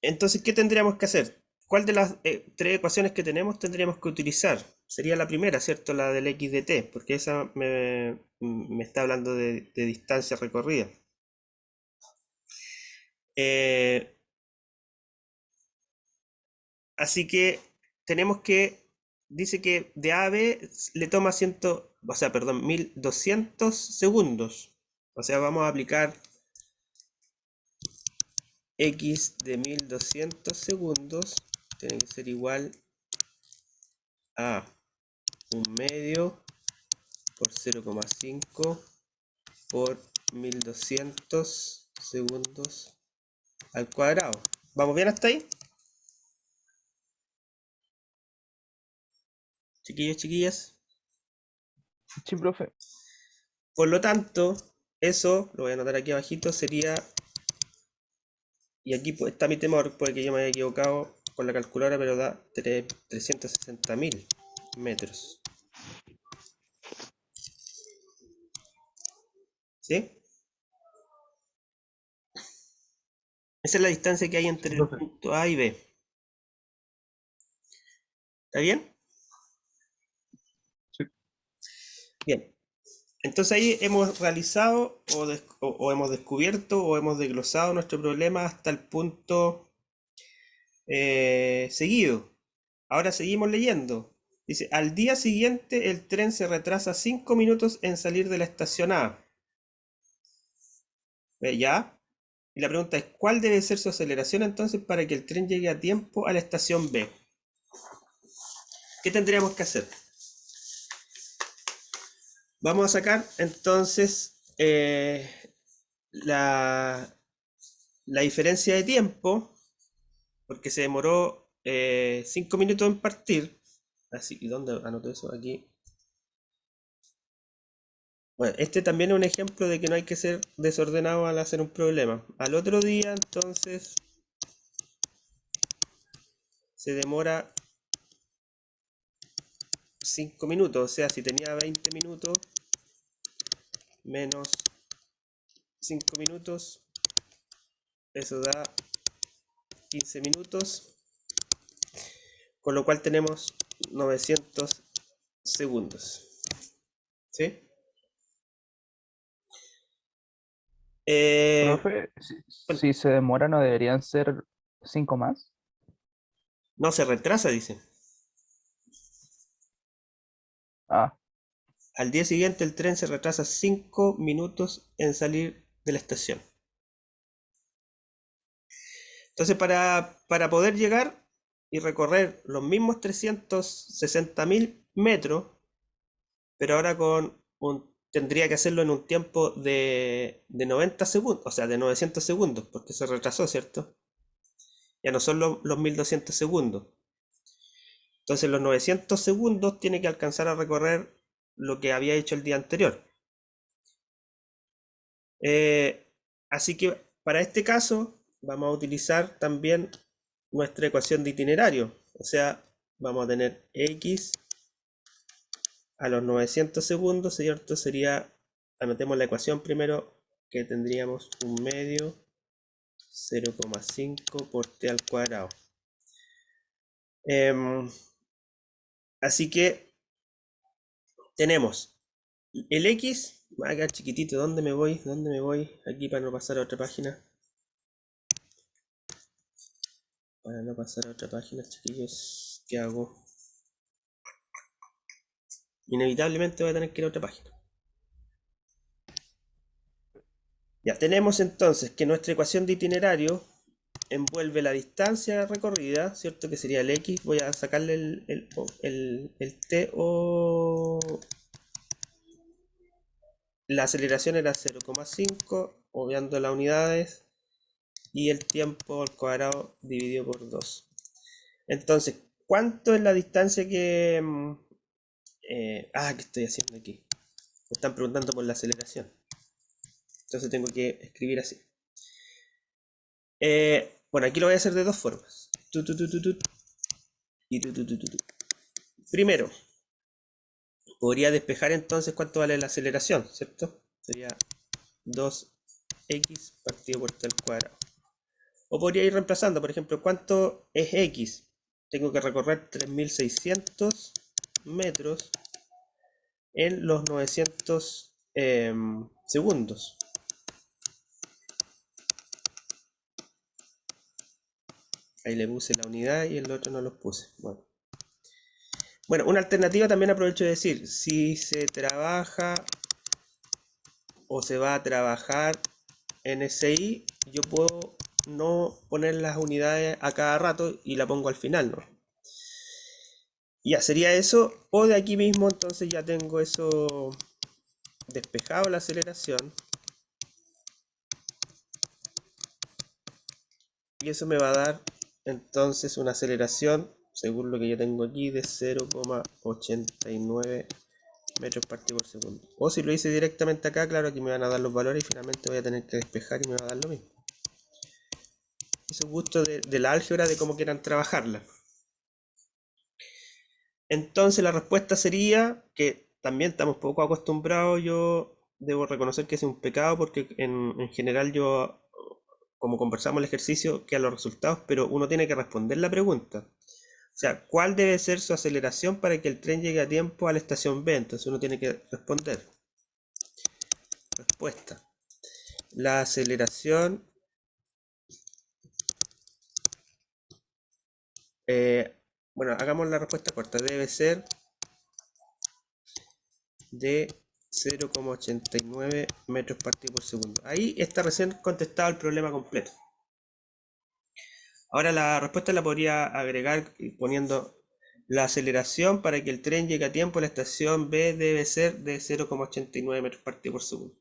Entonces, ¿qué tendríamos que hacer? ¿Cuál de las tres ecuaciones que tenemos tendríamos que utilizar? Sería la primera, ¿cierto? La del x de t, porque esa me está hablando de distancia recorrida. Así que tenemos que, dice que de A a B le toma 1200 segundos. O sea, vamos a aplicar x de 1200 segundos. Tiene que ser igual a 1/2 por 0,5 por 1200 segundos al cuadrado. ¿Vamos bien hasta ahí? Chiquillos, chiquillas. Sí, profe. Por lo tanto, eso, lo voy a anotar aquí abajito, sería, y aquí está mi temor, puede que yo me haya equivocado con la calculadora, pero da 360.000 metros. ¿Sí? Esa es la distancia que hay entre el punto A y B. ¿Está bien? Sí. Bien. Entonces ahí hemos realizado o hemos descubierto o hemos desglosado nuestro problema hasta el punto seguido. Ahora seguimos leyendo. Dice, al día siguiente el tren se retrasa 5 minutos en salir de la estación A. ¿Ya? Y la pregunta es, ¿cuál debe ser su aceleración entonces para que el tren llegue a tiempo a la estación B? ¿Qué tendríamos que hacer? Vamos a sacar entonces la diferencia de tiempo, porque se demoró 5 minutos en partir. Así, ¿y dónde anoto eso? Aquí. Bueno, este también es un ejemplo de que no hay que ser desordenado al hacer un problema. Al otro día, entonces, se demora 5 minutos. O sea, si tenía 20 minutos, menos 5 minutos, eso da 15 minutos. Con lo cual tenemos 900 segundos. ¿Sí? Profe, bueno, si se demora, ¿no deberían ser 5 más? no se retrasa, dice. Ah, Al día siguiente el tren se retrasa 5 minutos en salir de la estación. Entonces, para poder llegar y recorrer los mismos 360.000 metros, pero ahora tendría que hacerlo en un tiempo de 90 segundos, o sea, de 900 segundos, porque se retrasó, ¿cierto? Ya no son los 1200 segundos. Entonces, los 900 segundos tiene que alcanzar a recorrer lo que había hecho el día anterior. Así que para este caso vamos a utilizar también nuestra ecuación de itinerario. O sea, vamos a tener x a los 900 segundos, ¿cierto? Sería, anotemos la ecuación primero, que tendríamos un medio 0,5 por t al cuadrado. Así que tenemos el x, va a quedar chiquitito. ¿Dónde me voy? ¿Dónde me voy? Aquí para no pasar a otra página. Para no pasar a otra página, chiquillos, ¿qué hago? Inevitablemente voy a tener que ir a otra página. Ya tenemos entonces que nuestra ecuación de itinerario envuelve la distancia recorrida, ¿cierto? Que sería el x. Voy a sacarle el t o... La aceleración era 0,5, obviando las unidades, y el tiempo al cuadrado dividido por 2. Entonces, ¿cuánto es la distancia que... ¿qué estoy haciendo aquí? Me están preguntando por la aceleración. Entonces tengo que escribir así. Bueno, aquí lo voy a hacer de dos formas. Y primero, podría despejar entonces cuánto vale la aceleración, ¿cierto? Sería 2x partido por t al cuadrado. O podría ir reemplazando, por ejemplo, ¿cuánto es x? Tengo que recorrer 3600 metros en los 900 segundos. Ahí le puse la unidad y el otro no los puse. Bueno, una alternativa también aprovecho de decir, si se trabaja o se va a trabajar en SI, yo puedo no poner las unidades a cada rato y la pongo al final, ¿no? Ya sería eso, o de aquí mismo entonces ya tengo eso despejado, la aceleración. Y eso me va a dar entonces una aceleración, según lo que yo tengo aquí, de 0,89 metros partido por segundo. O si lo hice directamente acá, claro, aquí me van a dar los valores y finalmente voy a tener que despejar y me va a dar lo mismo. Eso es gusto de la álgebra, de cómo quieran trabajarla. Entonces la respuesta sería que también estamos poco acostumbrados. Yo debo reconocer que es un pecado porque en general yo, como conversamos el ejercicio, quedan los resultados, pero uno tiene que responder la pregunta. O sea, ¿cuál debe ser su aceleración para que el tren llegue a tiempo a la estación B? Entonces uno tiene que responder. Respuesta. La aceleración bueno, hagamos la respuesta corta. Debe ser de 0,89 metros partido por segundo. Ahí está recién contestado el problema completo. Ahora la respuesta la podría agregar poniendo la aceleración para que el tren llegue a tiempo a la estación B debe ser de 0,89 metros partido por segundo.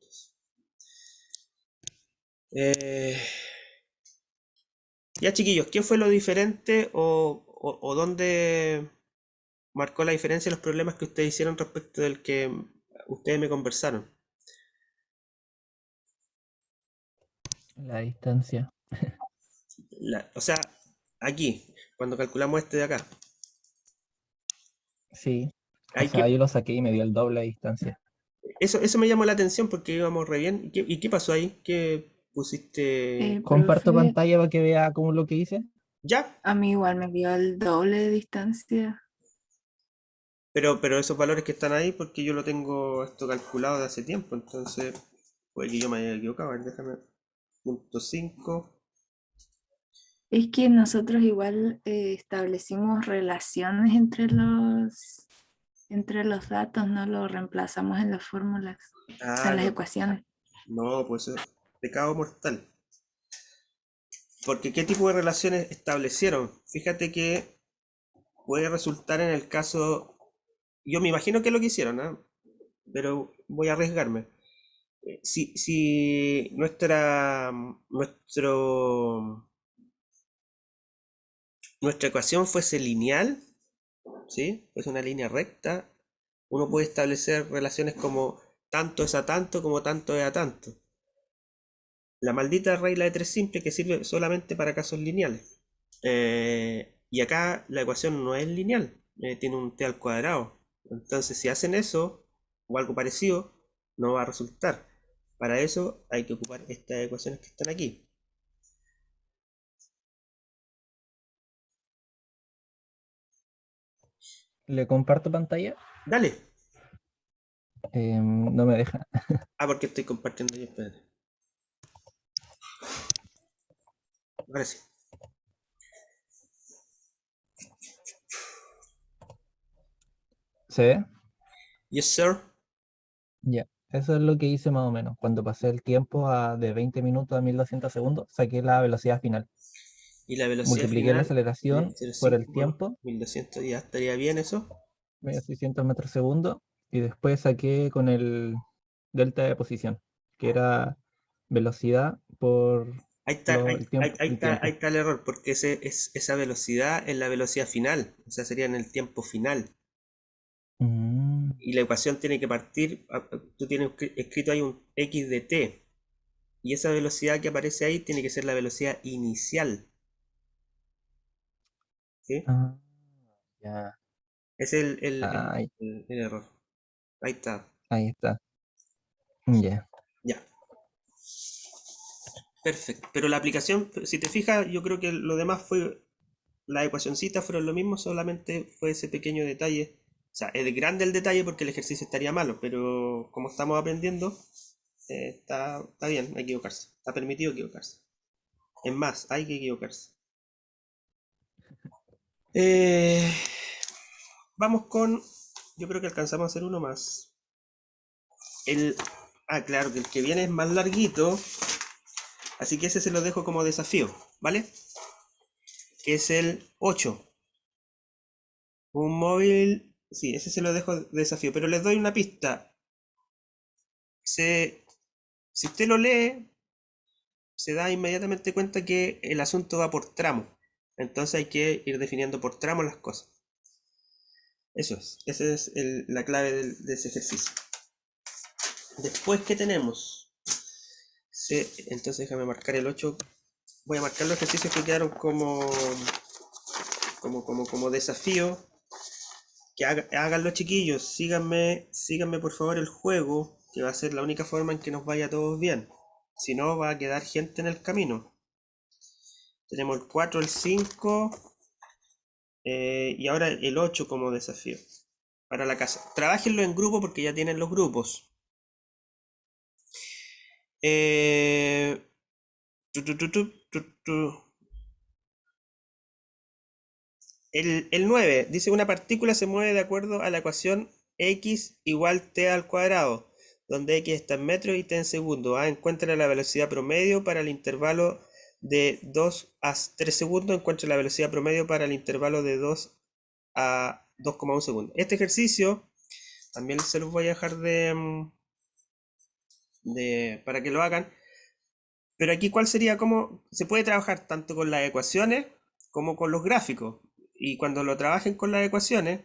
Ya chiquillos, ¿qué fue lo diferente o dónde marcó la diferencia en los problemas que ustedes hicieron respecto del que ustedes me conversaron? La distancia. O sea, aquí, cuando calculamos este de acá. Sí. O Hay sea, que, yo lo saqué y me dio el doble de distancia. eso me llamó la atención porque íbamos re bien. ¿Y qué pasó ahí? ¿Qué pusiste? Comparto Profe, pantalla para que vea cómo lo que hice. ¿Ya? a mí igual me dio el doble de distancia. Pero esos valores que están ahí, porque yo lo tengo esto calculado de hace tiempo, entonces, pues que yo me haya equivocado. A ver, déjame. Punto 5. Es que nosotros igual establecimos relaciones entre los datos, no los reemplazamos en las fórmulas, o sea, en las ecuaciones. No, pues eso es pecado mortal. Porque ¿qué tipo de relaciones establecieron? Fíjate que puede resultar en el caso, yo me imagino que es lo que hicieron, ¿ah? Pero voy a arriesgarme. Si nuestra ecuación fuese lineal, ¿sí? Es una línea recta, uno puede establecer relaciones como tanto es a tanto como tanto es a tanto. La maldita regla de tres simple que sirve solamente para casos lineales. Y acá la ecuación no es lineal, tiene un t al cuadrado. Entonces si hacen eso o algo parecido, no va a resultar. Para eso hay que ocupar estas ecuaciones que están aquí. ¿Le comparto pantalla? Dale. No me deja. Porque estoy compartiendo yo, espérate. Ahora sí. ¿Se ve? Yes, sir. Ya. Eso es lo que hice más o menos. Cuando pasé el tiempo de 20 minutos a 1200 segundos, saqué la velocidad final. Y la velocidad Multipliqué la final, aceleración por el tiempo, 1200, ya estaría bien eso. 1600 metros segundo, y después saqué con el delta de posición, que era velocidad por Ahí está, el tiempo. ahí está el error, porque esa velocidad es la velocidad final, o sea, sería en el tiempo final. Mm, Y la ecuación tiene que partir, tú tienes escrito ahí un x de t, y esa velocidad que aparece ahí tiene que ser la velocidad inicial. ¿Sí? ah, ya. Ese es Ahí, el error. Ahí está. ahí está. Ya. Ya. Perfecto. Pero la aplicación, si te fijas, yo creo que lo demás fue, las ecuacioncitas fueron lo mismo, solamente fue ese pequeño detalle. O sea, es grande el detalle porque el ejercicio estaría malo, pero como estamos aprendiendo, está bien equivocarse. Está permitido equivocarse. Es más, hay que equivocarse. Vamos con, yo creo que alcanzamos a hacer uno más. Claro, que el que viene es más larguito, así que ese se lo dejo como desafío, ¿vale? Que es el 8. Un móvil, sí, ese se lo dejo de desafío, pero les doy una pista. Si usted lo lee, se da inmediatamente cuenta que el asunto va por tramo. Entonces hay que ir definiendo por tramo las cosas. Eso es, esa es la clave de ese ejercicio. Después, ¿qué tenemos? Entonces déjame marcar el 8. Voy a marcar los ejercicios que quedaron como desafío. Que hagan chiquillos, síganme por favor el juego, que va a ser la única forma en que nos vaya a todos bien. Si no, va a quedar gente en el camino. Tenemos el 4, el 5 y ahora el 8 como desafío para la casa. Trabajenlo en grupo porque ya tienen los grupos. El 9 dice una partícula se mueve de acuerdo a la ecuación x igual t al cuadrado. donde x está en metros y t en segundos. A, encuentra la velocidad promedio para el intervalo de 2 a 3 segundos. Encuentra la velocidad promedio para el intervalo de 2 a 2,1 segundos. Este ejercicio también se los voy a dejar para que lo hagan. Pero aquí, ¿cuál sería? ¿Cómo se puede trabajar tanto con las ecuaciones como con los gráficos? Y cuando lo trabajen con las ecuaciones,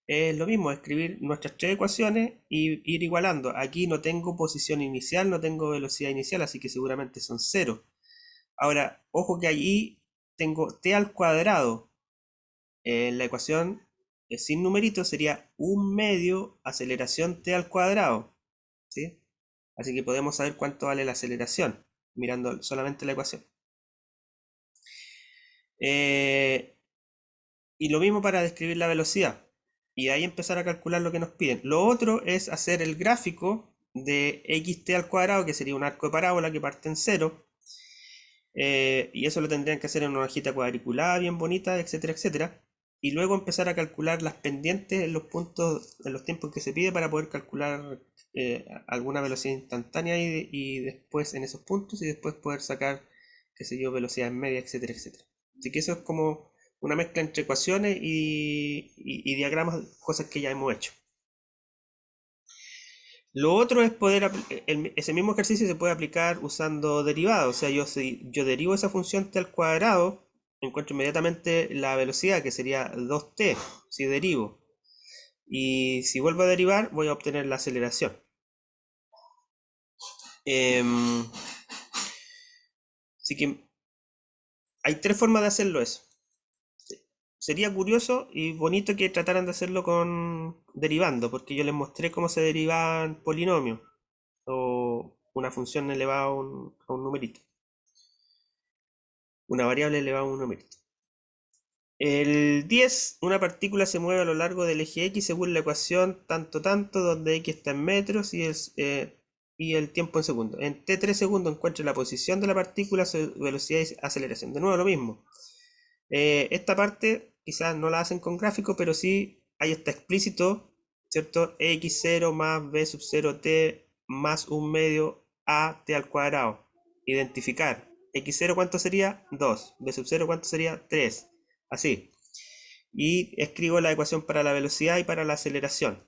es lo mismo, escribir nuestras 3 ecuaciones y ir igualando. Aquí no tengo posición inicial, no tengo velocidad inicial, así que seguramente son 0. Ahora, ojo que allí tengo t al cuadrado. En la ecuación sin numerito sería 1 medio aceleración t al cuadrado, ¿sí? Así que podemos saber cuánto vale la aceleración mirando solamente la ecuación. Y lo mismo para describir la velocidad. Y de ahí empezar a calcular lo que nos piden. Lo otro es hacer el gráfico de xt al cuadrado, que sería un arco de parábola que parte en 0. Y eso lo tendrían que hacer en una hojita cuadriculada bien bonita, etcétera, etcétera. Y luego empezar a calcular las pendientes en los puntos, en los tiempos que se pide para poder calcular alguna velocidad instantánea y después en esos puntos y después poder sacar, qué sé yo, velocidades medias, etcétera, etcétera. Así que eso es como una mezcla entre ecuaciones y diagramas, cosas que ya hemos hecho. Lo otro es poder, ese mismo ejercicio se puede aplicar usando derivados. O sea, si yo derivo esa función t al cuadrado, encuentro inmediatamente la velocidad, que sería 2t, si derivo. Y si vuelvo a derivar, voy a obtener la aceleración. Así que hay 3 formas de hacerlo eso. Sería curioso y bonito que trataran de hacerlo con derivando, porque yo les mostré cómo se derivaban polinomios o una función elevada a un numerito. Una variable elevada a un numerito. El 10, una partícula se mueve a lo largo del eje X según la ecuación tanto, donde X está en metros y el tiempo en segundos. En t3 segundos encuentra la posición de la partícula, su velocidad y aceleración. De nuevo lo mismo. Esta parte quizás no la hacen con gráfico, pero sí ahí está explícito, ¿cierto? X0 más B sub 0t más 1 medio a t al cuadrado. Identificar. X0 ¿cuánto sería? 2. B sub 0 ¿cuánto sería? 3. Así. Y escribo la ecuación para la velocidad y para la aceleración.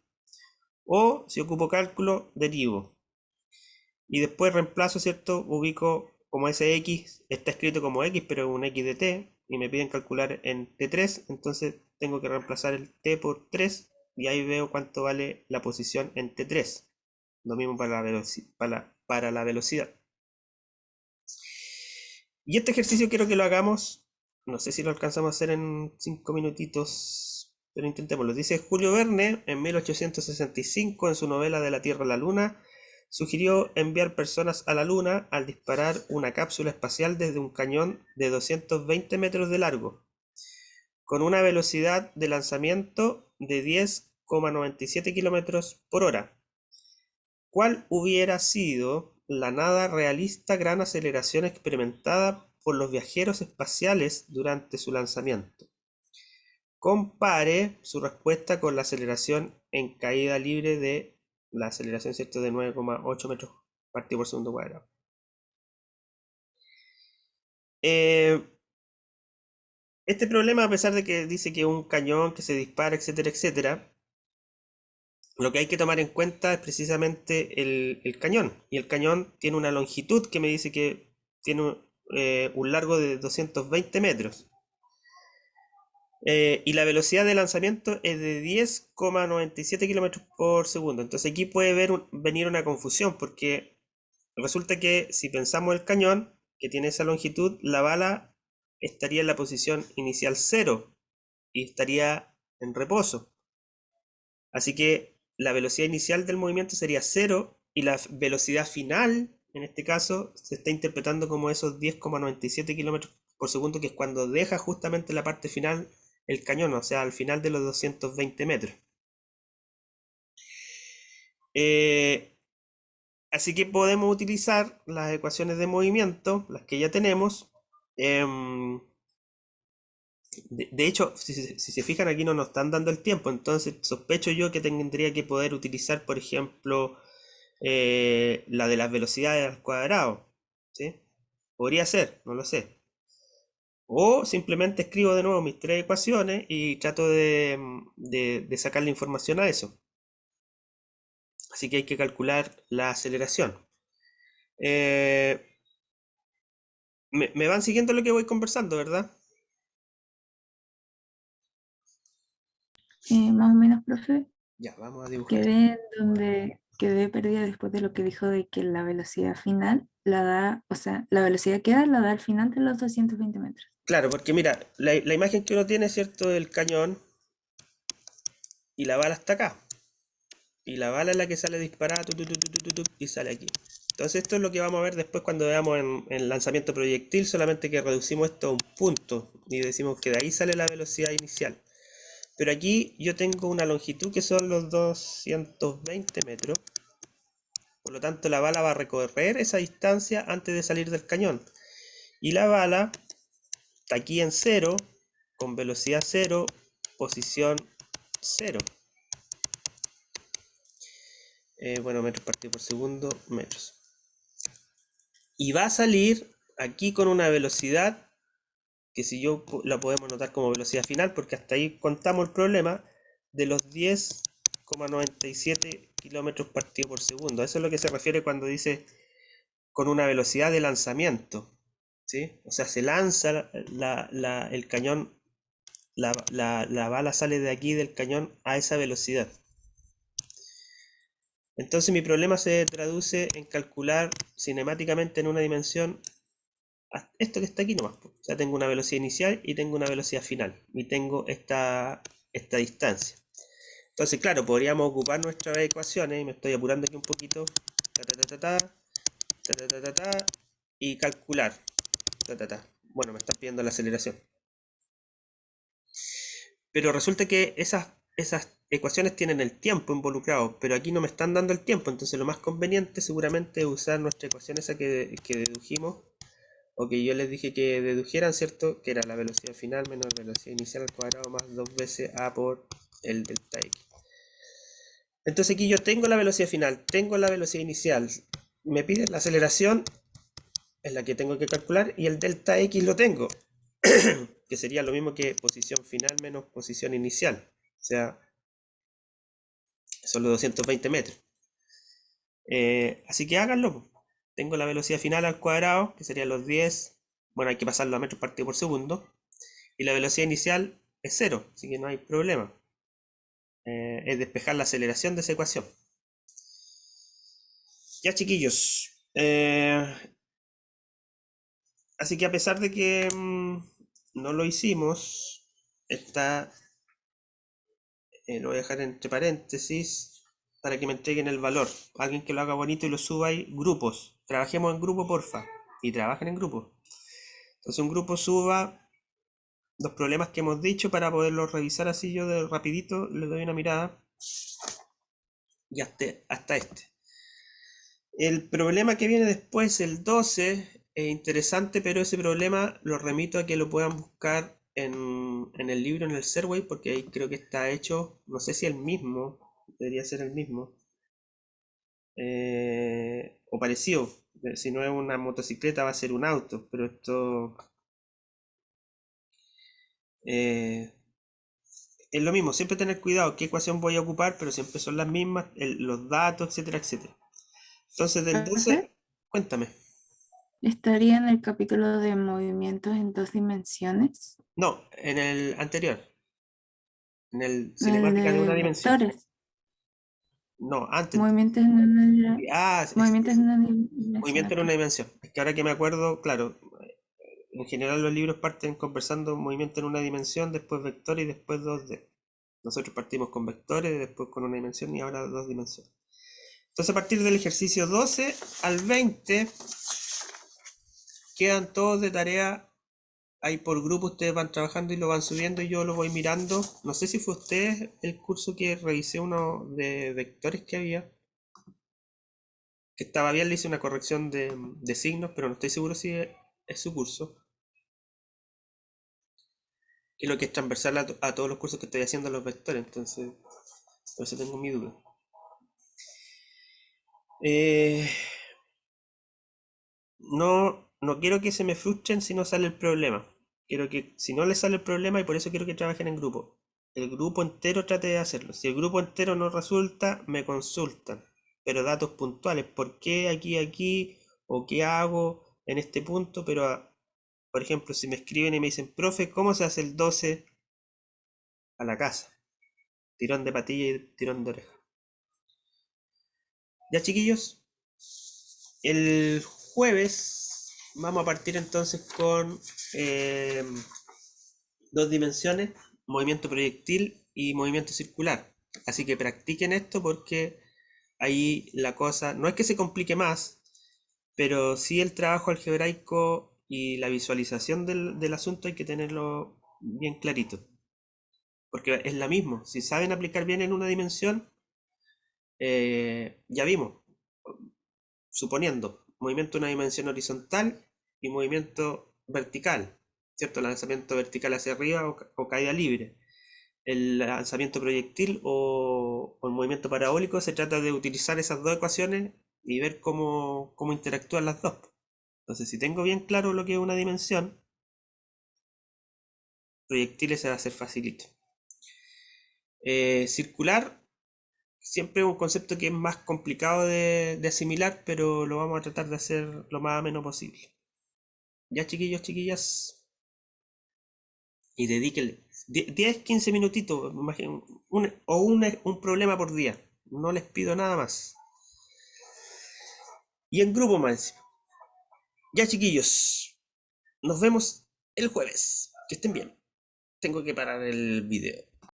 O si ocupo cálculo, derivo. Y después reemplazo, ¿cierto? Ubico como ese X, está escrito como X, pero es un X de t. Y me piden calcular en T3, entonces tengo que reemplazar el T por 3 y ahí veo cuánto vale la posición en T3. Lo mismo para la velocidad. Y este ejercicio quiero que lo hagamos, no sé si lo alcanzamos a hacer en 5 minutitos, pero intentémoslo. Dice Julio Verne en 1865 en su novela De la Tierra a la Luna, sugirió enviar personas a la Luna al disparar una cápsula espacial desde un cañón de 220 metros de largo, con una velocidad de lanzamiento de 10,97 kilómetros por hora. ¿Cuál hubiera sido la nada realista gran aceleración experimentada por los viajeros espaciales durante su lanzamiento? Compare su respuesta con la aceleración en caída libre de la aceleración, ¿cierto?, de 9,8 metros partido por segundo cuadrado. Este problema, a pesar de que dice que es un cañón que se dispara, etcétera, etcétera, lo que hay que tomar en cuenta es precisamente el cañón. Y el cañón tiene una longitud que me dice que tiene un largo de 220 metros. Y la velocidad de lanzamiento es de 10,97 kilómetros por segundo. Entonces aquí puede venir una confusión, porque resulta que si pensamos el cañón, que tiene esa longitud, la bala estaría en la posición inicial 0 y estaría en reposo. Así que la velocidad inicial del movimiento sería 0 y la velocidad final, en este caso, se está interpretando como esos 10,97 kilómetros por segundo, que es cuando deja justamente la parte final el cañón, o sea, al final de los 220 metros. Así que podemos utilizar las ecuaciones de movimiento, las que ya tenemos. De hecho, si se fijan, aquí no nos están dando el tiempo, entonces sospecho yo que tendría que poder utilizar, por ejemplo, la de las velocidades al cuadrado, ¿sí? Podría ser, no lo sé. O simplemente escribo de nuevo mis tres ecuaciones y trato de sacar la información a eso. Así que hay que calcular la aceleración. Me van siguiendo lo que voy conversando, ¿verdad? Más o menos, profe. Ya, vamos a dibujar. Quedé donde quedé perdida después de lo que dijo de que la velocidad final la da, o sea, la velocidad que da la da al final de los 220 metros. Claro, porque mira, la imagen que uno tiene, ¿cierto? Del cañón y la bala está acá. Y la bala es la que sale disparada y sale aquí. Entonces esto es lo que vamos a ver después cuando veamos en lanzamiento proyectil, solamente que reducimos esto a un punto y decimos que de ahí sale la velocidad inicial. Pero aquí yo tengo una longitud que son los 220 metros. Por lo tanto la bala va a recorrer esa distancia antes de salir del cañón. Y la bala está aquí en 0, con velocidad 0, posición 0. Bueno, metros partido por segundo, metros. Y va a salir aquí con una velocidad que si yo la podemos notar como velocidad final, porque hasta ahí contamos el problema de los 10,97 kilómetros partido por segundo. Eso es lo que se refiere cuando dice con una velocidad de lanzamiento, ¿sí? O sea, se lanza el cañón, la bala sale de aquí del cañón a esa velocidad. Entonces mi problema se traduce en calcular cinemáticamente en una dimensión esto que está aquí nomás. O sea, tengo una velocidad inicial y tengo una velocidad final. Y tengo esta distancia. Entonces, claro, podríamos ocupar nuestras ecuaciones, y me estoy apurando aquí un poquito, y calcular. Bueno, me están pidiendo la aceleración. Pero resulta que esas ecuaciones tienen el tiempo involucrado, pero aquí no me están dando el tiempo, entonces lo más conveniente seguramente es usar nuestra ecuación esa que dedujimos, o que yo les dije que dedujeran, ¿cierto? Que era la velocidad final menos la velocidad inicial al cuadrado más 2 veces a por el delta x. Entonces aquí yo tengo la velocidad final, tengo la velocidad inicial, me piden la aceleración, es la que tengo que calcular, y el delta x lo tengo, que sería lo mismo que posición final menos posición inicial, o sea, son los 220 metros. Así que háganlo. Tengo la velocidad final al cuadrado, que serían los 10, bueno, hay que pasarlo a metros partido por segundo, y la velocidad inicial es 0, así que no hay problema. Es despejar la aceleración de esa ecuación. Ya, chiquillos. Así que a pesar de que no lo hicimos, lo voy a dejar entre paréntesis para que me entreguen el valor. Alguien que lo haga bonito y lo suba ahí. Grupos. Trabajemos en grupo, porfa. Y trabajen en grupo. Entonces un grupo suba los problemas que hemos dicho para poderlos revisar así yo de rapidito. Les doy una mirada. Y hasta este. El problema que viene después, el 12, es interesante, pero ese problema lo remito a que lo puedan buscar en el libro, en el Serway, porque ahí creo que está hecho, no sé si el mismo, debería ser el mismo, o parecido. Si no es una motocicleta va a ser un auto, pero esto es lo mismo, siempre tener cuidado qué ecuación voy a ocupar, pero siempre son las mismas, los datos, etcétera, etcétera. Entonces del 12, cuéntame. ¿Estaría en el capítulo de movimientos en 2 dimensiones? No, en el anterior. En el El cinemática de de una dimensión. vectores. No, antes. Movimientos en una, movimientos en una dimensión. Movimiento en Ok. una dimensión. Es que ahora que me acuerdo, claro, en general los libros parten conversando movimiento en una dimensión, después vector y después 2D. Nosotros partimos con vectores, después con una dimensión y ahora 2 dimensiones. Entonces a partir del ejercicio 12 al 20 quedan todos de tarea. Ahí por grupo ustedes van trabajando y lo van subiendo y yo lo voy mirando. No sé si fue usted el curso que revisé uno de vectores que había. Que estaba bien, le hice una corrección de signos, pero no estoy seguro si es su curso. Y lo que es transversal a todos los cursos que estoy haciendo los vectores, entonces por eso tengo mi duda. Eh, no quiero que se me frustren si no sale el problema. Quiero que si no les sale el problema, y por eso quiero que trabajen en grupo, el grupo entero trate de hacerlo. Si el grupo entero no resulta, me consultan, pero datos puntuales, ¿por qué aquí, o qué hago en este punto? Pero, por ejemplo, si me escriben y me dicen, profe, ¿cómo se hace el 12 a la casa? Tirón de patilla y tirón de oreja. Ya, chiquillos, el jueves vamos a partir entonces con 2 dimensiones, movimiento proyectil y movimiento circular. Así que practiquen esto porque ahí la cosa no es que se complique más, pero sí el trabajo algebraico y la visualización del asunto hay que tenerlo bien clarito. Porque es la misma. Si saben aplicar bien en una dimensión, ya vimos, suponiendo, movimiento en una dimensión horizontal y movimiento vertical, ¿cierto? Lanzamiento vertical hacia arriba o caída libre. El lanzamiento proyectil o el movimiento parabólico, se trata de utilizar esas dos ecuaciones y ver cómo interactúan las dos. Entonces, si tengo bien claro lo que es una dimensión, proyectiles se va a hacer facilito. Circular, siempre es un concepto que es más complicado de asimilar, pero lo vamos a tratar de hacer lo más ameno posible. Ya, chiquillos, chiquillas. Y dedíquenle 10-15 minutitos, imagino, un problema por día. No les pido nada más. Y en grupo más. Ya, chiquillos. Nos vemos el jueves. Que estén bien. Tengo que parar el video.